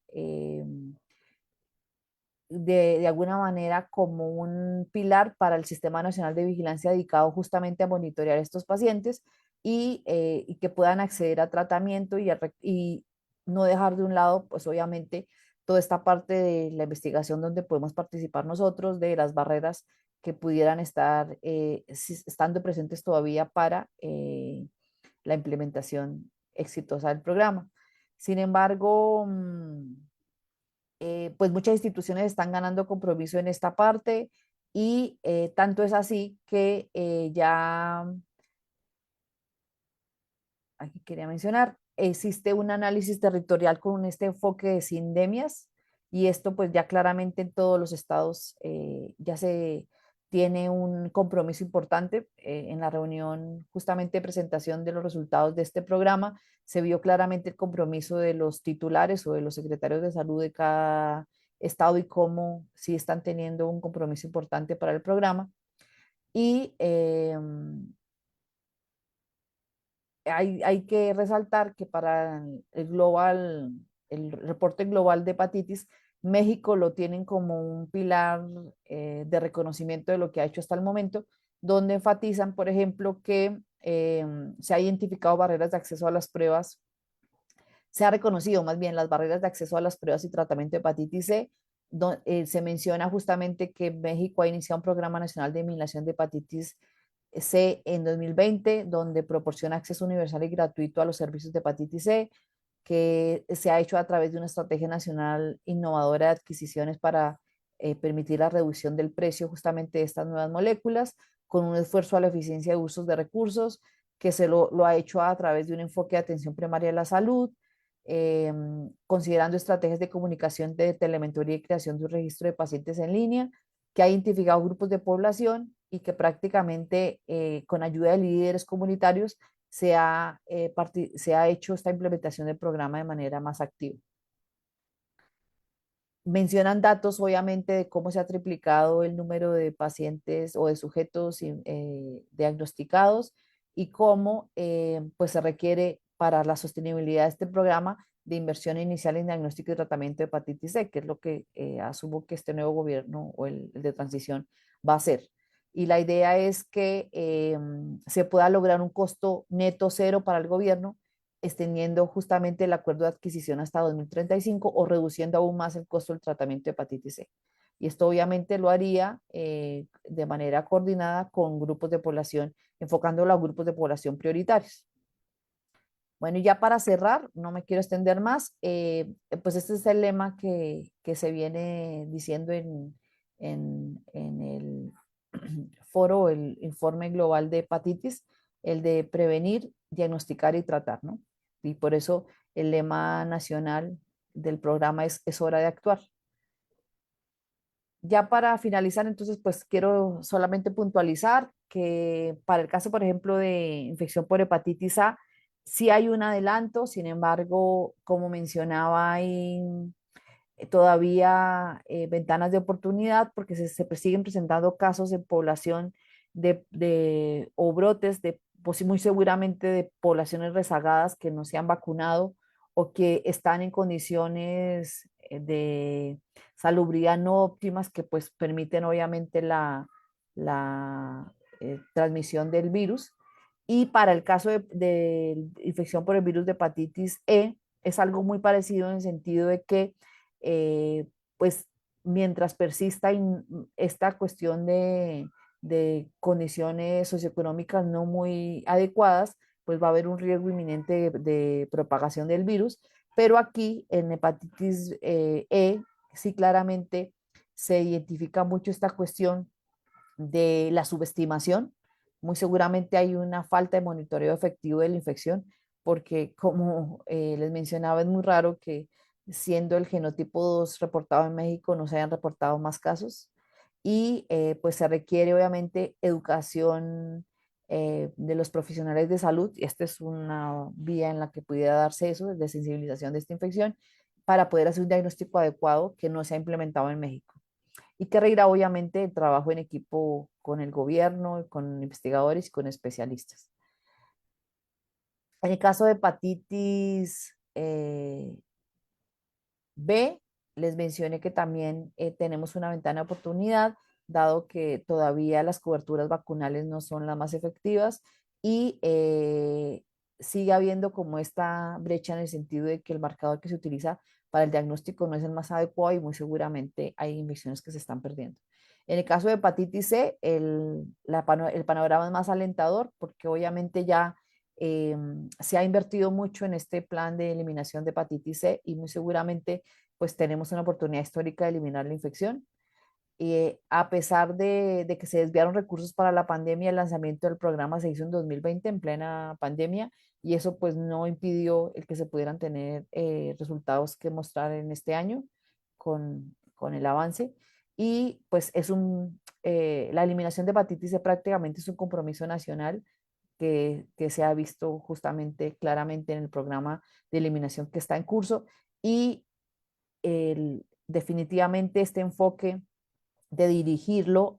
de alguna manera como un pilar para el Sistema Nacional de Vigilancia dedicado justamente a monitorear a estos pacientes y que puedan acceder a tratamiento y no dejar de un lado, pues obviamente, toda esta parte de la investigación donde podemos participar nosotros, de las barreras que pudieran estar estando presentes todavía para la implementación exitosa del programa. Sin embargo, pues muchas instituciones están ganando compromiso en esta parte y tanto es así que ya, aquí quería mencionar, existe un análisis territorial con este enfoque de sindemias y esto pues ya claramente en todos los estados ya se tiene un compromiso importante. En la reunión justamente de presentación de los resultados de este programa se vio claramente el compromiso de los titulares o de los secretarios de salud de cada estado y cómo sí están teniendo un compromiso importante para el programa. Y hay que resaltar que para el reporte global de hepatitis, México lo tienen como un pilar de reconocimiento de lo que ha hecho hasta el momento, donde enfatizan, por ejemplo, que se ha identificado barreras de acceso a las pruebas, se ha reconocido más bien las barreras de acceso a las pruebas y tratamiento de hepatitis C. Se menciona justamente que México ha iniciado un programa nacional de eliminación de hepatitis C en 2020, donde proporciona acceso universal y gratuito a los servicios de hepatitis C, que se ha hecho a través de una estrategia nacional innovadora de adquisiciones para permitir la reducción del precio justamente de estas nuevas moléculas, con un esfuerzo a la eficiencia de usos de recursos, que lo ha hecho a través de un enfoque de atención primaria de la salud, considerando estrategias de comunicación de telementoría y creación de un registro de pacientes en línea, que ha identificado grupos de población y que prácticamente con ayuda de líderes comunitarios se ha hecho esta implementación del programa de manera más activa. Mencionan datos, obviamente, de cómo se ha triplicado el número de pacientes o de sujetos diagnosticados y cómo pues se requiere para la sostenibilidad de este programa de inversión inicial en diagnóstico y tratamiento de hepatitis C, que es lo que asumo que este nuevo gobierno o el de transición va a hacer. Y la idea es que se pueda lograr un costo neto cero para el gobierno extendiendo justamente el acuerdo de adquisición hasta 2035 o reduciendo aún más el costo del tratamiento de hepatitis C. Y esto obviamente lo haría de manera coordinada con grupos de población, enfocándolo a grupos de población prioritarios. Bueno, y ya para cerrar, no me quiero extender más, pues este es el lema que se viene diciendo en el foro, el informe global de hepatitis, el de prevenir, diagnosticar y tratar, ¿no? Y por eso el lema nacional del programa es hora de actuar. Ya para finalizar, entonces, pues quiero solamente puntualizar que para el caso, por ejemplo, de infección por hepatitis A, sí hay un adelanto, sin embargo, como mencionaba, hay todavía ventanas de oportunidad porque se siguen presentando casos en población o brotes de, pues, muy seguramente de poblaciones rezagadas que no se han vacunado o que están en condiciones de salubridad no óptimas que pues permiten obviamente la transmisión del virus. Y para el caso de infección por el virus de hepatitis E, es algo muy parecido en el sentido de que eh, pues mientras persista esta cuestión de condiciones socioeconómicas no muy adecuadas, pues va a haber un riesgo inminente de propagación del virus, pero aquí en hepatitis E sí claramente se identifica mucho esta cuestión de la subestimación. Muy seguramente hay una falta de monitoreo efectivo de la infección, porque como les mencionaba, es muy raro que siendo el genotipo 2 reportado en México no se hayan reportado más casos. Y pues se requiere obviamente educación de los profesionales de salud, y esta es una vía en la que pudiera darse eso, de sensibilización de esta infección, para poder hacer un diagnóstico adecuado que no se ha implementado en México y que reirá obviamente el trabajo en equipo con el gobierno, con investigadores y con especialistas. En el caso de hepatitis B, les mencioné que también tenemos una ventana de oportunidad, dado que todavía las coberturas vacunales no son las más efectivas y sigue habiendo como esta brecha en el sentido de que el marcador que se utiliza para el diagnóstico no es el más adecuado y muy seguramente hay infecciones que se están perdiendo. En el caso de hepatitis C, el panorama es más alentador porque obviamente ya se ha invertido mucho en este plan de eliminación de hepatitis C y muy seguramente pues tenemos una oportunidad histórica de eliminar la infección. Y a pesar de que se desviaron recursos para la pandemia, el lanzamiento del programa se hizo en 2020 en plena pandemia y eso pues no impidió el que se pudieran tener resultados que mostrar en este año con el avance. Y pues la eliminación de hepatitis C prácticamente es un compromiso nacional que se ha visto justamente claramente en el programa de eliminación que está en curso y definitivamente este enfoque de dirigirlo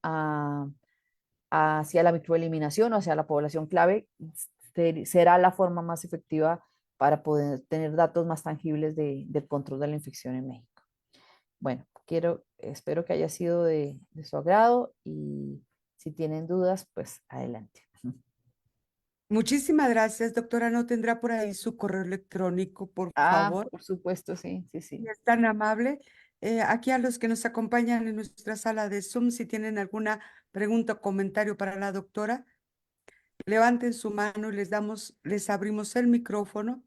hacia la microeliminación o hacia la población clave será la forma más efectiva para poder tener datos más tangibles del control de la infección en México. Bueno, espero que haya sido de su agrado y si tienen dudas, pues adelante. Muchísimas gracias, doctora. ¿No tendrá por ahí su correo electrónico, por Ah, favor? por supuesto, sí, sí, Si sí. es tan amable. Aquí a los que nos acompañan en nuestra sala de Zoom, si tienen alguna pregunta o comentario para la doctora, levanten su mano y les abrimos el micrófono.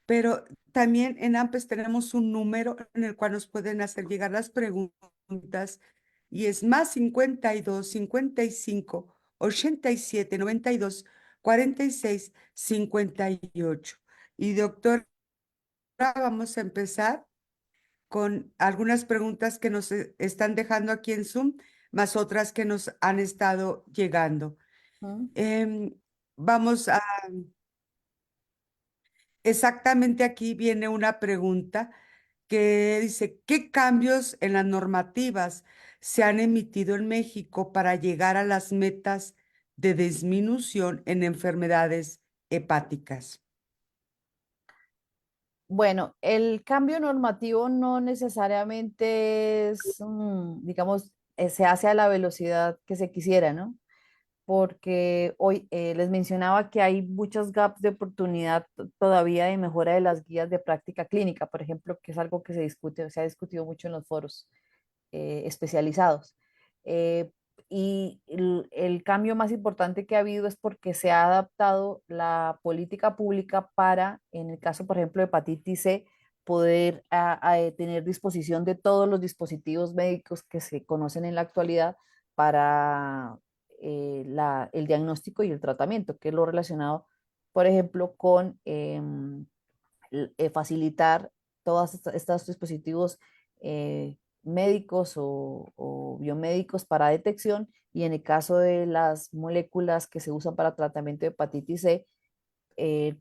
Pero también en AMPES tenemos un número en el cual nos pueden hacer llegar las preguntas y es más 52 55 87 92 46 58. Y doctora, vamos a empezar con algunas preguntas que nos están dejando aquí en Zoom, más otras que nos han estado llegando. ¿Mm? Em, vamos a, exactamente aquí viene una pregunta que dice, ¿qué cambios en las normativas se han emitido en México para llegar a las metas de disminución en enfermedades hepáticas? Bueno, el cambio normativo no necesariamente es, digamos, se hace a la velocidad que se quisiera, ¿no? Porque hoy les mencionaba que hay muchos gaps de oportunidad todavía de mejora de las guías de práctica clínica, por ejemplo, que es algo que se discute, se ha discutido mucho en los foros especializados. Eh, y el cambio más importante que ha habido es porque se ha adaptado la política pública para, en el caso, por ejemplo, de hepatitis C, poder tener disposición de todos los dispositivos médicos que se conocen en la actualidad para el diagnóstico y el tratamiento, que es lo relacionado, por ejemplo, con facilitar todos estos dispositivos médicos o biomédicos para detección, y en el caso de las moléculas que se usan para tratamiento de hepatitis C,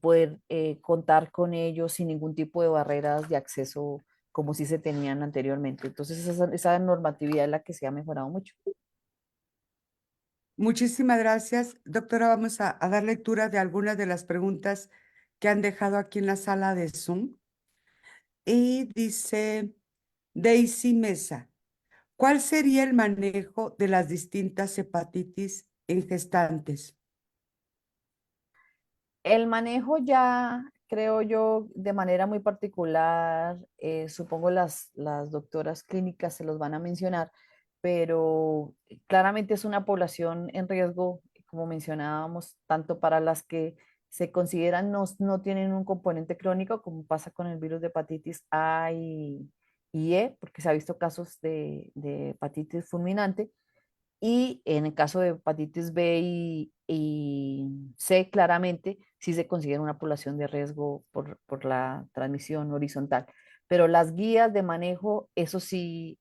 poder contar con ellos sin ningún tipo de barreras de acceso como si se tenían anteriormente. Entonces esa normatividad es la que se ha mejorado mucho. Muchísimas gracias. Doctora, vamos a dar lectura de algunas de las preguntas que han dejado aquí en la sala de Zoom. Y dice Daisy Mesa, ¿cuál sería el manejo de las distintas hepatitis en gestantes? El manejo ya, creo yo, de manera muy particular, supongo las doctoras clínicas se los van a mencionar, pero claramente es una población en riesgo, como mencionábamos, tanto para las que se consideran no tienen un componente crónico, como pasa con el virus de hepatitis A y E, porque se ha visto casos de hepatitis fulminante, y en el caso de hepatitis B y C, claramente sí se considera una población de riesgo por la transmisión horizontal. Pero las guías de manejo, eso sí,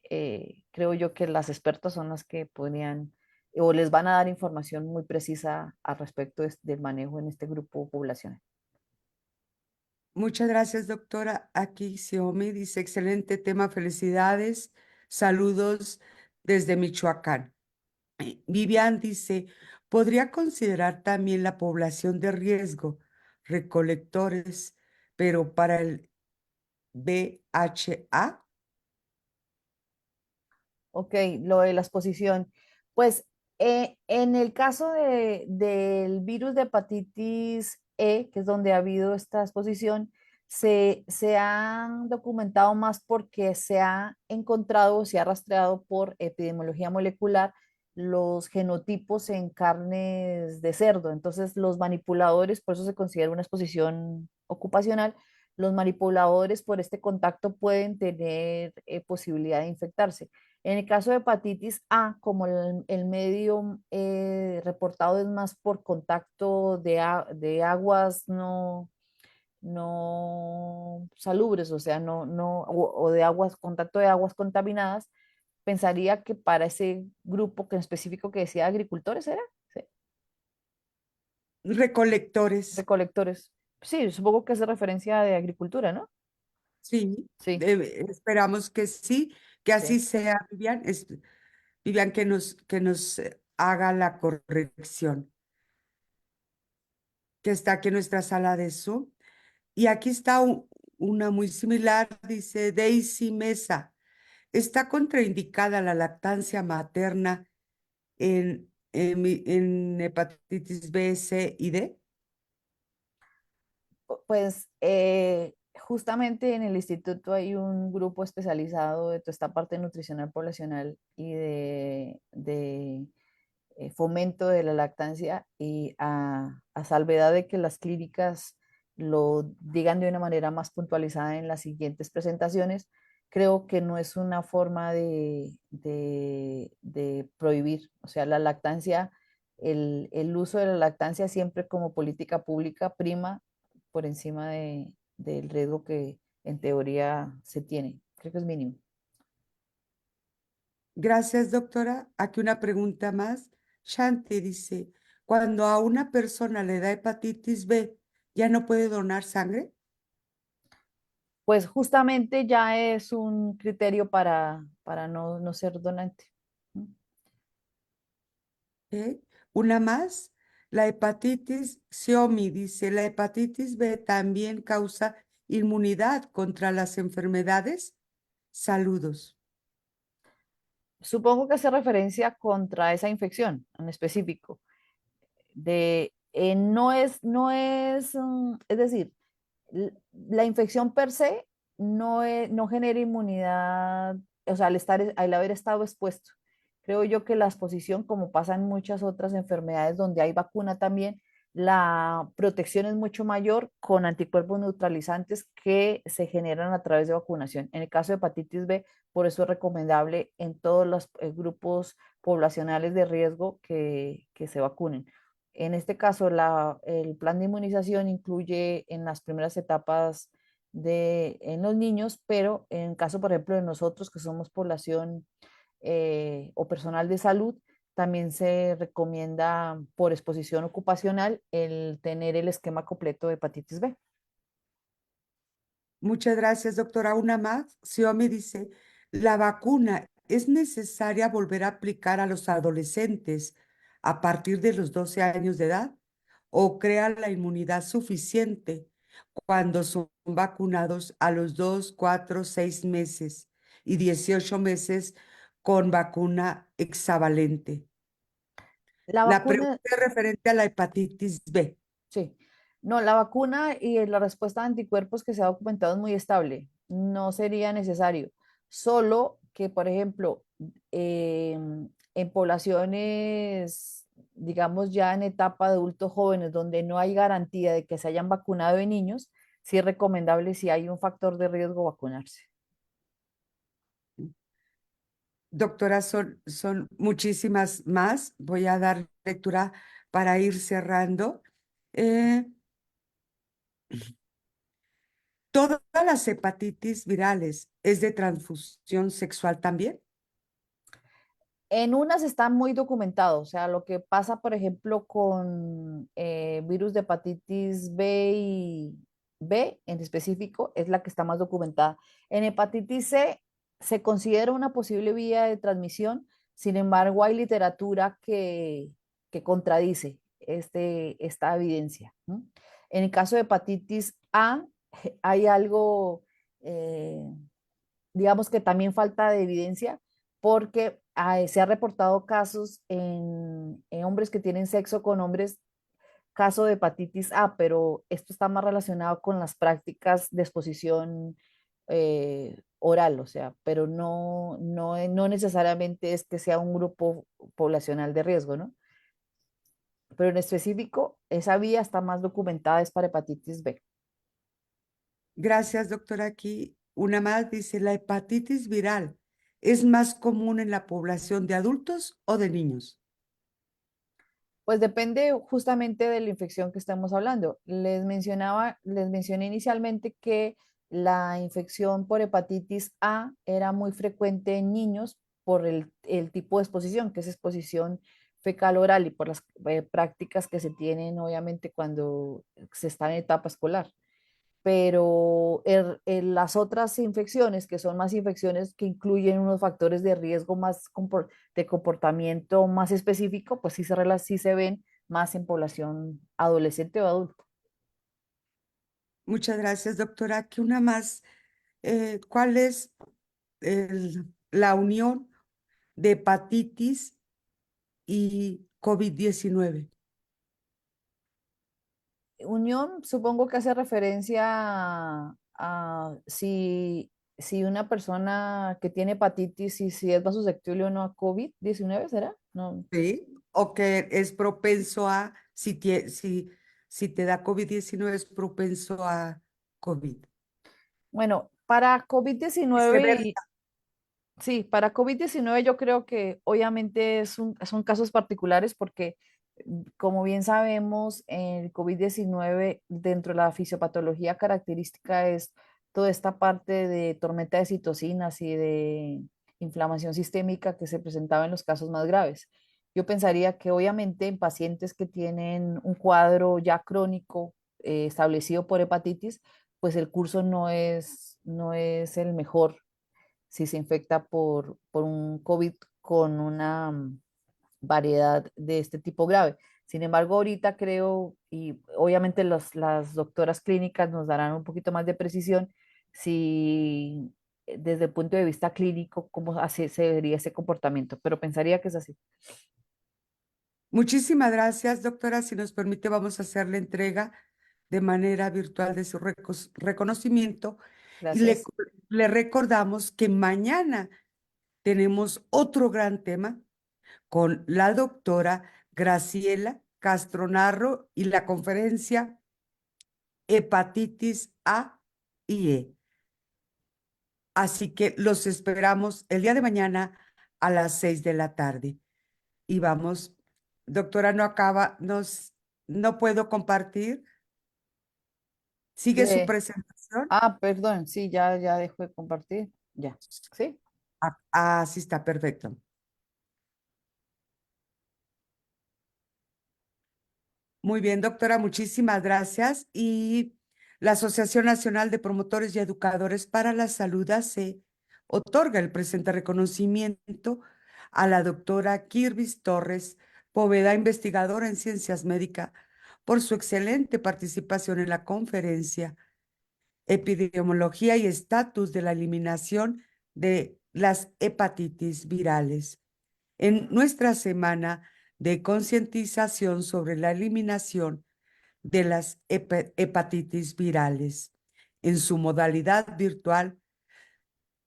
creo yo que las expertas son las que podrían o les van a dar información muy precisa al respecto del manejo en este grupo poblacional. Muchas gracias, doctora. Aquí Xiaomi dice, excelente tema, felicidades. Saludos desde Michoacán. Vivian dice, ¿podría considerar también la población de riesgo, recolectores, pero para el BHA? Ok, lo de la exposición. Pues en el caso del virus de hepatitis E, que es donde ha habido esta exposición, se han documentado más porque se ha encontrado, se ha rastreado por epidemiología molecular los genotipos en carnes de cerdo. Entonces, los manipuladores, por eso se considera una exposición ocupacional, los manipuladores por este contacto pueden tener posibilidad de infectarse. En el caso de hepatitis A, como el medio reportado es más por contacto de aguas no salubres, o sea, o de aguas, contacto de aguas contaminadas, pensaría que para ese grupo que en específico que decía agricultores, ¿era? Sí, Recolectores, recolectores. Sí, supongo que hace referencia de agricultura, ¿no? sí, Sí, esperamos que sí, que sí. así sea, Vivian. Vivian, que nos haga la corrección, que está aquí en nuestra sala de Zoom. Y aquí está una muy similar, dice Daisy Mesa. ¿Está contraindicada la lactancia materna en hepatitis B, C y D? Pues justamente en el instituto hay un grupo especializado de toda esta parte nutricional poblacional y de fomento de la lactancia, y a salvedad de que las clínicas lo digan de una manera más puntualizada en las siguientes presentaciones, creo que no es una forma de prohibir, o sea, la lactancia, el uso de la lactancia siempre como política pública prima por encima del riesgo que en teoría se tiene. Creo que es mínimo. Gracias, doctora. Aquí una pregunta más. Shanti dice, cuando a una persona le da hepatitis B, ¿ya no puede donar sangre? Pues justamente ya es un criterio para no ser donante. ¿No? ¿Ok? Una más. La hepatitis Xiaomi dice, la hepatitis B también causa inmunidad contra las enfermedades. Saludos. Supongo que hace referencia contra esa infección en específico. Es decir, la infección per se no genera inmunidad, o sea, al haber estado expuesto. Creo yo que la exposición, como pasa en muchas otras enfermedades donde hay vacuna también, la protección es mucho mayor con anticuerpos neutralizantes que se generan a través de vacunación. En el caso de hepatitis B, por eso es recomendable en todos los grupos poblacionales de riesgo que se vacunen. En este caso, el plan de inmunización incluye en las primeras etapas en los niños, pero en caso, por ejemplo, de nosotros que somos población o personal de salud, también se recomienda por exposición ocupacional el tener el esquema completo de hepatitis B. Muchas gracias, doctora. Una más. Xiomi dice, ¿la vacuna es necesaria volver a aplicar a los adolescentes a partir de los 12 años de edad o crea la inmunidad suficiente cuando son vacunados a los 2, 4, 6 meses y 18 meses con vacuna hexavalente? La La pregunta vacuna, es referente a la hepatitis B. sí. No, la vacuna y la respuesta de anticuerpos que se ha documentado es muy estable. No sería necesario. Solo que, por ejemplo, en poblaciones, digamos ya en etapa de adultos jóvenes, donde no hay garantía de que se hayan vacunado de niños, sí es recomendable si hay un factor de riesgo vacunarse. Doctora, son muchísimas más. Voy a dar lectura para ir cerrando. Eh, Todas las hepatitis virales es de transfusión sexual también. En unas está muy documentado, o sea, lo que pasa, por ejemplo, con virus de hepatitis B y B en específico, es la que está más documentada. En hepatitis C se considera una posible vía de transmisión, sin embargo, hay literatura que contradice esta evidencia, ¿no? En el caso de hepatitis A, hay algo, eh, digamos que también falta de evidencia porque se ha reportado casos en hombres que tienen sexo con hombres, caso de hepatitis A, pero esto está más relacionado con las prácticas de exposición oral, o sea, pero no necesariamente es que sea un grupo poblacional de riesgo, ¿no? Pero en específico, esa vía está más documentada, es para hepatitis B. Gracias, doctora. Aquí una más dice, ¿la hepatitis viral es más común en la población de adultos o de niños? Pues depende justamente de la infección que estemos hablando. Les mencioné inicialmente que la infección por hepatitis A era muy frecuente en niños por el tipo de exposición, que es exposición fecal oral y por las prácticas que se tienen obviamente cuando se está en etapa escolar, pero las otras infecciones, que son más infecciones que incluyen unos factores de riesgo más de comportamiento más específico, pues sí se ven más en población adolescente o adulta. Muchas gracias, doctora. Aquí una más. ¿Cuál es la unión de hepatitis y COVID-19? Unión, supongo que hace referencia a si una persona que tiene hepatitis y si es más susceptible o no a COVID-19, ¿será? No. ¿Sí? ¿O que es propenso a, si te da COVID-19, es propenso a COVID? Bueno, para COVID-19 Viceversa. y sí, para COVID-19 yo creo que obviamente son casos particulares porque, como bien sabemos, el COVID-19 dentro de la fisiopatología característica es toda esta parte de tormenta de citocinas y de inflamación sistémica que se presentaba en los casos más graves. Yo pensaría que obviamente en pacientes que tienen un cuadro ya crónico establecido por hepatitis, pues el curso no es el mejor si se infecta por un COVID con una variedad de este tipo grave. Sin embargo, ahorita creo, y obviamente las doctoras clínicas nos darán un poquito más de precisión, si desde el punto de vista clínico, cómo así se vería ese comportamiento, pero pensaría que es así. Muchísimas gracias, doctora. Si nos permite, vamos a hacer la entrega de manera virtual de su reconocimiento y Gracias. le recordamos que mañana tenemos otro gran tema con la doctora Graciela Castronarro y la conferencia Hepatitis A y E. Así que los esperamos el día de mañana a las 6 de la tarde. Y vamos, doctora, no puedo compartir. Sigue su Le, presentación. presentación. Ah, perdón, sí, ya dejó de compartir. Ya, sí. Sí está perfecto. Muy bien, doctora, muchísimas gracias. Y la Asociación Nacional de Promotores y Educadores para la Salud AC otorga el presente reconocimiento a la doctora Kirvis Torres Poveda, investigadora en ciencias médicas, por su excelente participación en la conferencia Epidemiología y estatus de la eliminación de las hepatitis virales en nuestra semana de concientización sobre la eliminación de las hepatitis virales en su modalidad virtual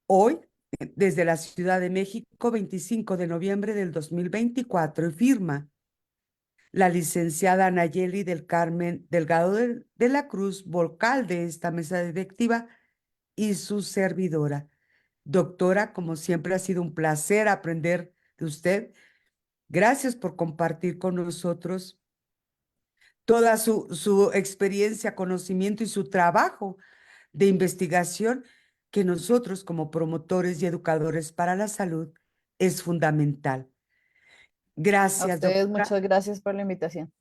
hoy desde la Ciudad de México, 25 de noviembre del 2024, y firma la licenciada Nayeli del Carmen Delgado de la Cruz, vocal de esta mesa directiva, y su servidora. Doctora, como siempre ha sido un placer aprender de usted. Gracias por compartir con nosotros toda su experiencia, conocimiento y su trabajo de investigación que nosotros como promotores y educadores para la salud es fundamental. A Gracias, ustedes doctora. muchas gracias por la invitación.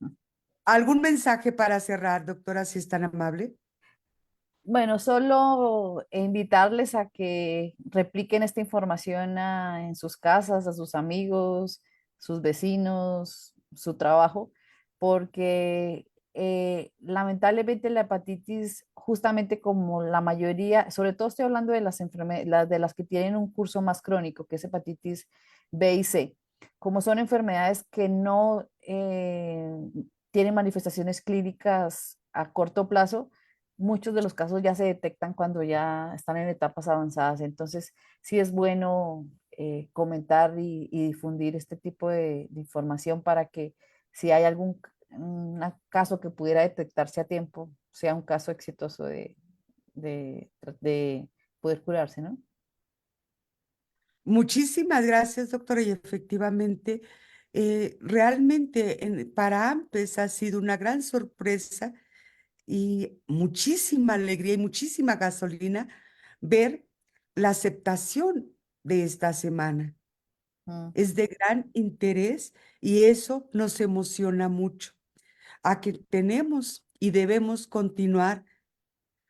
¿Algún mensaje para cerrar, doctora, si es tan amable? Bueno, solo invitarles a que repliquen esta información en sus casas, a sus amigos, sus vecinos, su trabajo, porque lamentablemente la hepatitis, justamente como la mayoría, sobre todo estoy hablando de las enfermedades, de las que tienen un curso más crónico, que es hepatitis B y C, como son enfermedades que no tienen manifestaciones clínicas a corto plazo, muchos de los casos ya se detectan cuando ya están en etapas avanzadas. Entonces, sí es bueno comentar y difundir este tipo de información para que si hay algún caso que pudiera detectarse a tiempo, sea un caso exitoso de poder curarse, ¿no? Muchísimas gracias, doctora. Y efectivamente, realmente para AMPES ha sido una gran sorpresa y muchísima alegría y muchísima gasolina ver la aceptación de esta semana. Mm, Es de gran interés y eso nos emociona mucho, a que tenemos y debemos continuar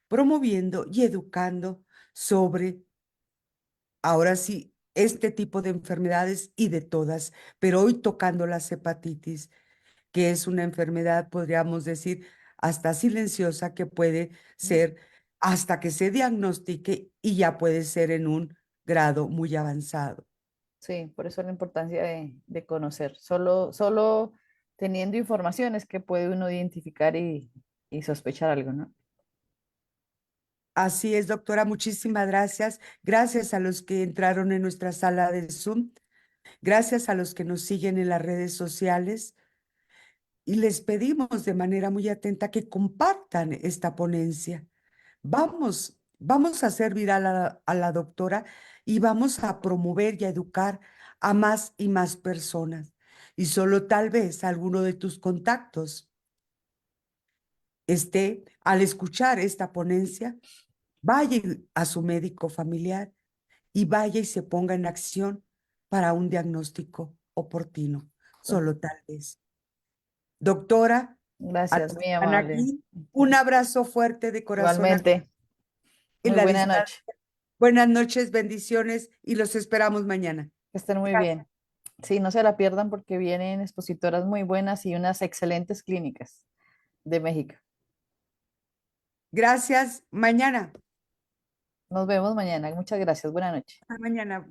promoviendo y educando sobre, ahora sí, este tipo de enfermedades y de todas, pero hoy tocando las hepatitis, que es una enfermedad, podríamos decir, hasta silenciosa, que puede mm. ser hasta que se diagnostique y ya puede ser en un grado muy avanzado. Sí, por eso la importancia de conocer. Solo teniendo información es que puede uno identificar y sospechar algo, ¿no? Así es, doctora, muchísimas gracias. Gracias a los que entraron en nuestra sala de Zoom. Gracias a los que nos siguen en las redes sociales. Y les pedimos de manera muy atenta que compartan esta ponencia. Vamos a hacer viral a la doctora y vamos a promover y a educar a más y más personas. Y solo tal vez alguno de tus contactos esté, al escuchar esta ponencia, vaya a su médico familiar y vaya y se ponga en acción para un diagnóstico oportuno. Solo tal vez. Doctora, a Gracias, los que muy están amable. aquí, un abrazo fuerte de corazón a Igualmente, en muy la buena distancia. noche. Buenas noches, bendiciones y los esperamos mañana. Que estén muy bien. Sí, no se la pierdan porque vienen expositoras muy buenas y unas excelentes clínicas de México. Gracias. Mañana. Nos vemos mañana. Muchas gracias. Buenas noches. Hasta mañana.